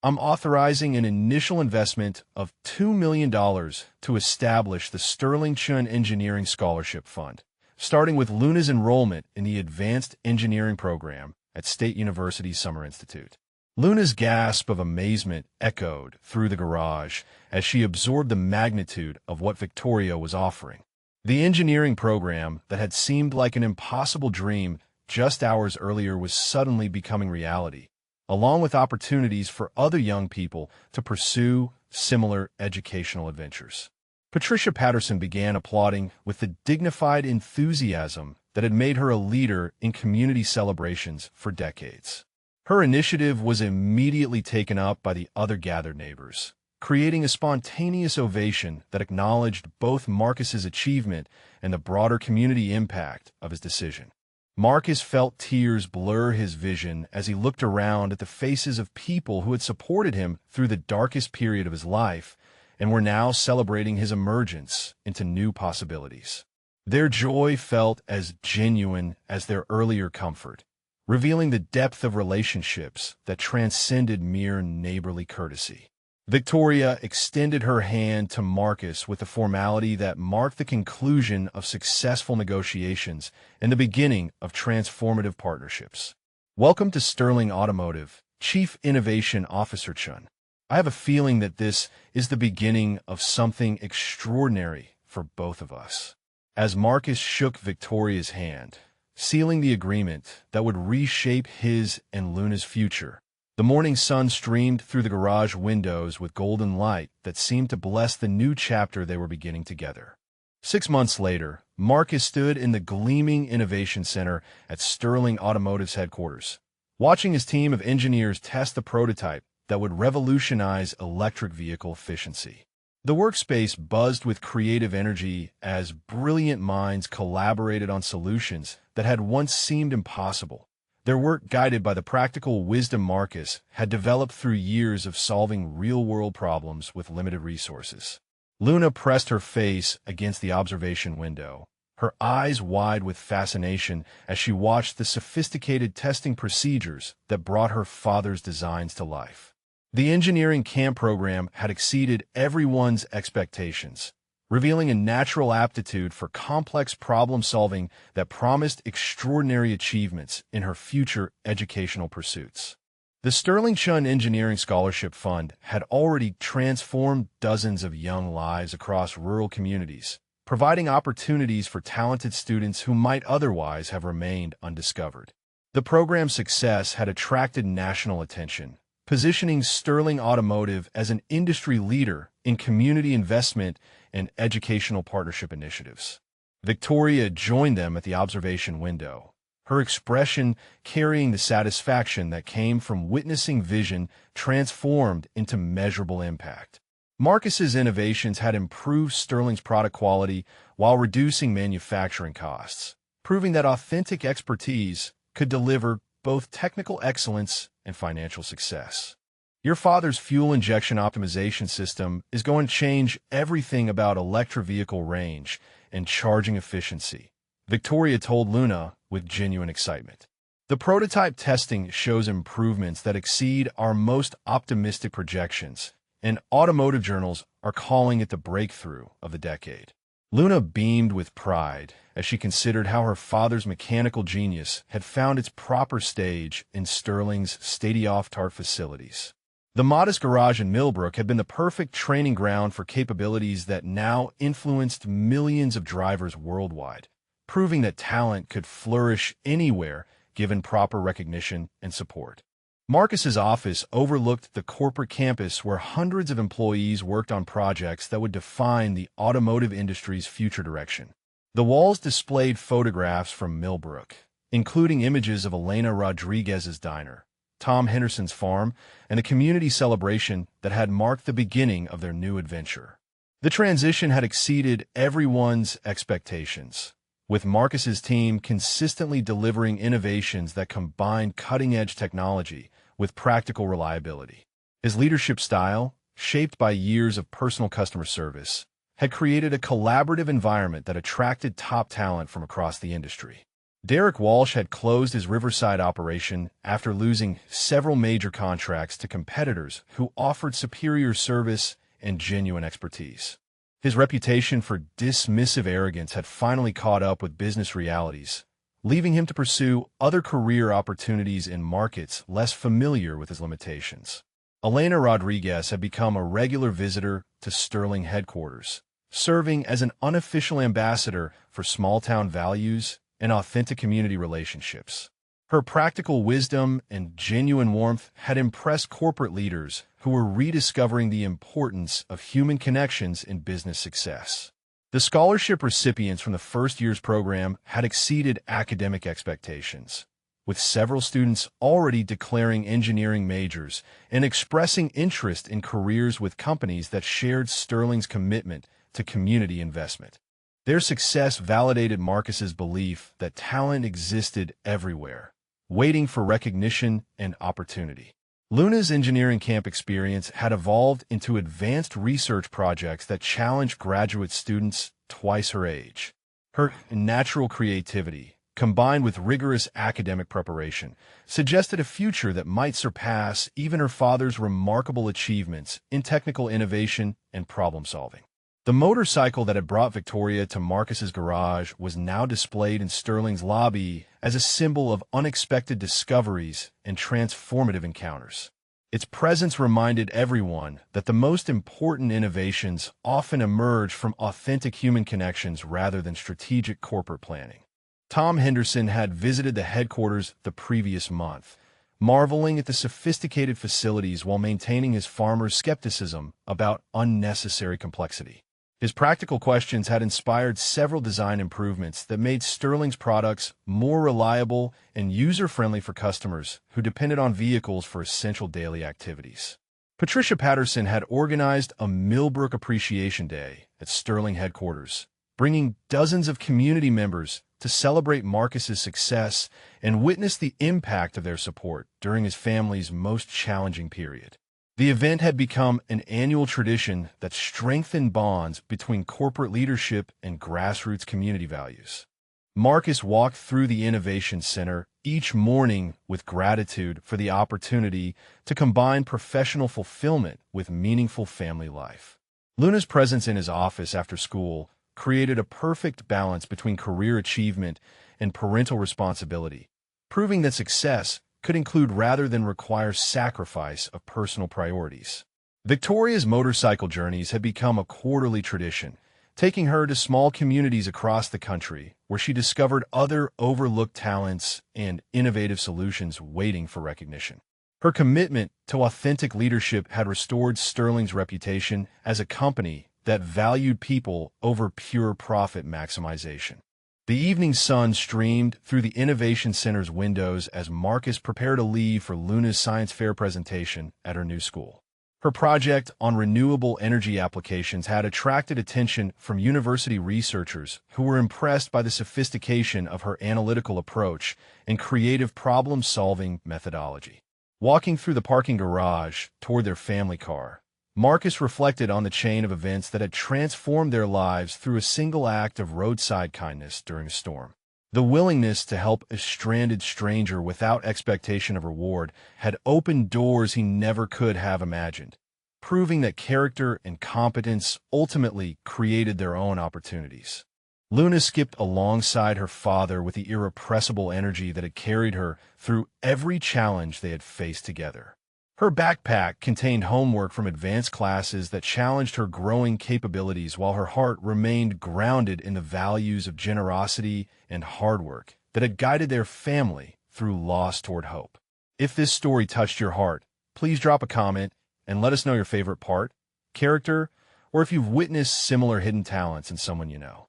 I'm authorizing an initial investment of $2 million to establish the Sterling Chun Engineering Scholarship Fund, starting with Luna's enrollment in the Advanced Engineering Program at State University's Summer Institute. Luna's gasp of amazement echoed through the garage as she absorbed the magnitude of what Victoria was offering. The engineering program that had seemed like an impossible dream just hours earlier was suddenly becoming reality, along with opportunities for other young people to pursue similar educational adventures. Patricia Patterson began applauding with the dignified enthusiasm that had made her a leader in community celebrations for decades. Her initiative was immediately taken up by the other gathered neighbors, creating a spontaneous ovation that acknowledged both Marcus's achievement and the broader community impact of his decision. Marcus felt tears blur his vision as he looked around at the faces of people who had supported him through the darkest period of his life and were now celebrating his emergence into new possibilities. Their joy felt as genuine as their earlier comfort, revealing the depth of relationships that transcended mere neighborly courtesy. Victoria extended her hand to Marcus with a formality that marked the conclusion of successful negotiations and the beginning of transformative partnerships. Welcome to Sterling Automotive, Chief Innovation Officer Chun. I have a feeling that this is the beginning of something extraordinary for both of us. As Marcus shook Victoria's hand, sealing the agreement that would reshape his and Luna's future, the morning sun streamed through the garage windows with golden light that seemed to bless the new chapter they were beginning together. 6 months later, Marcus stood in the gleaming Innovation Center at Sterling Automotive's headquarters, watching his team of engineers test the prototype that would revolutionize electric vehicle efficiency. The workspace buzzed with creative energy as brilliant minds collaborated on solutions that had once seemed impossible, their work guided by the practical wisdom Marcus had developed through years of solving real-world problems with limited resources. Luna pressed her face against the observation window, her eyes wide with fascination as she watched the sophisticated testing procedures that brought her father's designs to life. The engineering camp program had exceeded everyone's expectations, revealing a natural aptitude for complex problem-solving that promised extraordinary achievements in her future educational pursuits. The Sterling Chun Engineering Scholarship Fund had already transformed dozens of young lives across rural communities, providing opportunities for talented students who might otherwise have remained undiscovered. The program's success had attracted national attention, positioning Sterling Automotive as an industry leader in community investment and educational partnership initiatives. Victoria joined them at the observation window, her expression carrying the satisfaction that came from witnessing vision transformed into measurable impact. Marcus's innovations had improved Sterling's product quality while reducing manufacturing costs, proving that authentic expertise could deliver both technical excellence and financial success. Your father's fuel injection optimization system is going to change everything about electric vehicle range and charging efficiency, Victoria told Luna with genuine excitement. The prototype testing shows improvements that exceed our most optimistic projections, and automotive journals are calling it the breakthrough of the decade. Luna beamed with pride as she considered how her father's mechanical genius had found its proper stage in Sterling's state-of-the-art facilities. The modest garage in Millbrook had been the perfect training ground for capabilities that now influenced millions of drivers worldwide, proving that talent could flourish anywhere given proper recognition and support. Marcus's office overlooked the corporate campus where hundreds of employees worked on projects that would define the automotive industry's future direction. The walls displayed photographs from Millbrook, including images of Elena Rodriguez's diner, Tom Henderson's farm, and a community celebration that had marked the beginning of their new adventure. The transition had exceeded everyone's expectations, with Marcus's team consistently delivering innovations that combined cutting-edge technology with practical reliability. His leadership style, shaped by years of personal customer service, had created a collaborative environment that attracted top talent from across the industry. Derek Walsh had closed his Riverside operation after losing several major contracts to competitors who offered superior service and genuine expertise. His reputation for dismissive arrogance had finally caught up with business realities, leaving him to pursue other career opportunities in markets less familiar with his limitations. Elena Rodriguez had become a regular visitor to Sterling headquarters, serving as an unofficial ambassador for small-town values and authentic community relationships. Her practical wisdom and genuine warmth had impressed corporate leaders who were rediscovering the importance of human connections in business success. The scholarship recipients from the first year's program had exceeded academic expectations, with several students already declaring engineering majors and expressing interest in careers with companies that shared Sterling's commitment to community investment. Their success validated Marcus's belief that talent existed everywhere, waiting for recognition and opportunity. Luna's engineering camp experience had evolved into advanced research projects that challenged graduate students twice her age. Her natural creativity, combined with rigorous academic preparation, suggested a future that might surpass even her father's remarkable achievements in technical innovation and problem-solving. The motorcycle that had brought Victoria to Marcus's garage was now displayed in Sterling's lobby as a symbol of unexpected discoveries and transformative encounters. Its presence reminded everyone that the most important innovations often emerge from authentic human connections rather than strategic corporate planning. Tom Henderson had visited the headquarters the previous month, marveling at the sophisticated facilities while maintaining his farmer's skepticism about unnecessary complexity. His practical questions had inspired several design improvements that made Sterling's products more reliable and user-friendly for customers who depended on vehicles for essential daily activities. Patricia Patterson had organized a Millbrook Appreciation Day at Sterling headquarters, bringing dozens of community members to celebrate Marcus's success and witness the impact of their support during his family's most challenging period. The event had become an annual tradition that strengthened bonds between corporate leadership and grassroots community values. Marcus walked through the Innovation Center each morning with gratitude for the opportunity to combine professional fulfillment with meaningful family life. Luna's presence in his office after school created a perfect balance between career achievement and parental responsibility, proving that success could include rather than require sacrifice of personal priorities. Victoria's motorcycle journeys had become a quarterly tradition, taking her to small communities across the country where she discovered other overlooked talents and innovative solutions waiting for recognition. Her commitment to authentic leadership had restored Sterling's reputation as a company that valued people over pure profit maximization. The evening sun streamed through the Innovation Center's windows as Marcus prepared to leave for Luna's science fair presentation at her new school. Her project on renewable energy applications had attracted attention from university researchers who were impressed by the sophistication of her analytical approach and creative problem-solving methodology. Walking through the parking garage toward their family car, Marcus reflected on the chain of events that had transformed their lives through a single act of roadside kindness during a storm. The willingness to help a stranded stranger without expectation of reward had opened doors he never could have imagined, proving that character and competence ultimately created their own opportunities. Luna skipped alongside her father with the irrepressible energy that had carried her through every challenge they had faced together. Her backpack contained homework from advanced classes that challenged her growing capabilities, while her heart remained grounded in the values of generosity and hard work that had guided their family through loss toward hope. If this story touched your heart, please drop a comment and let us know your favorite part, character, or if you've witnessed similar hidden talents in someone you know.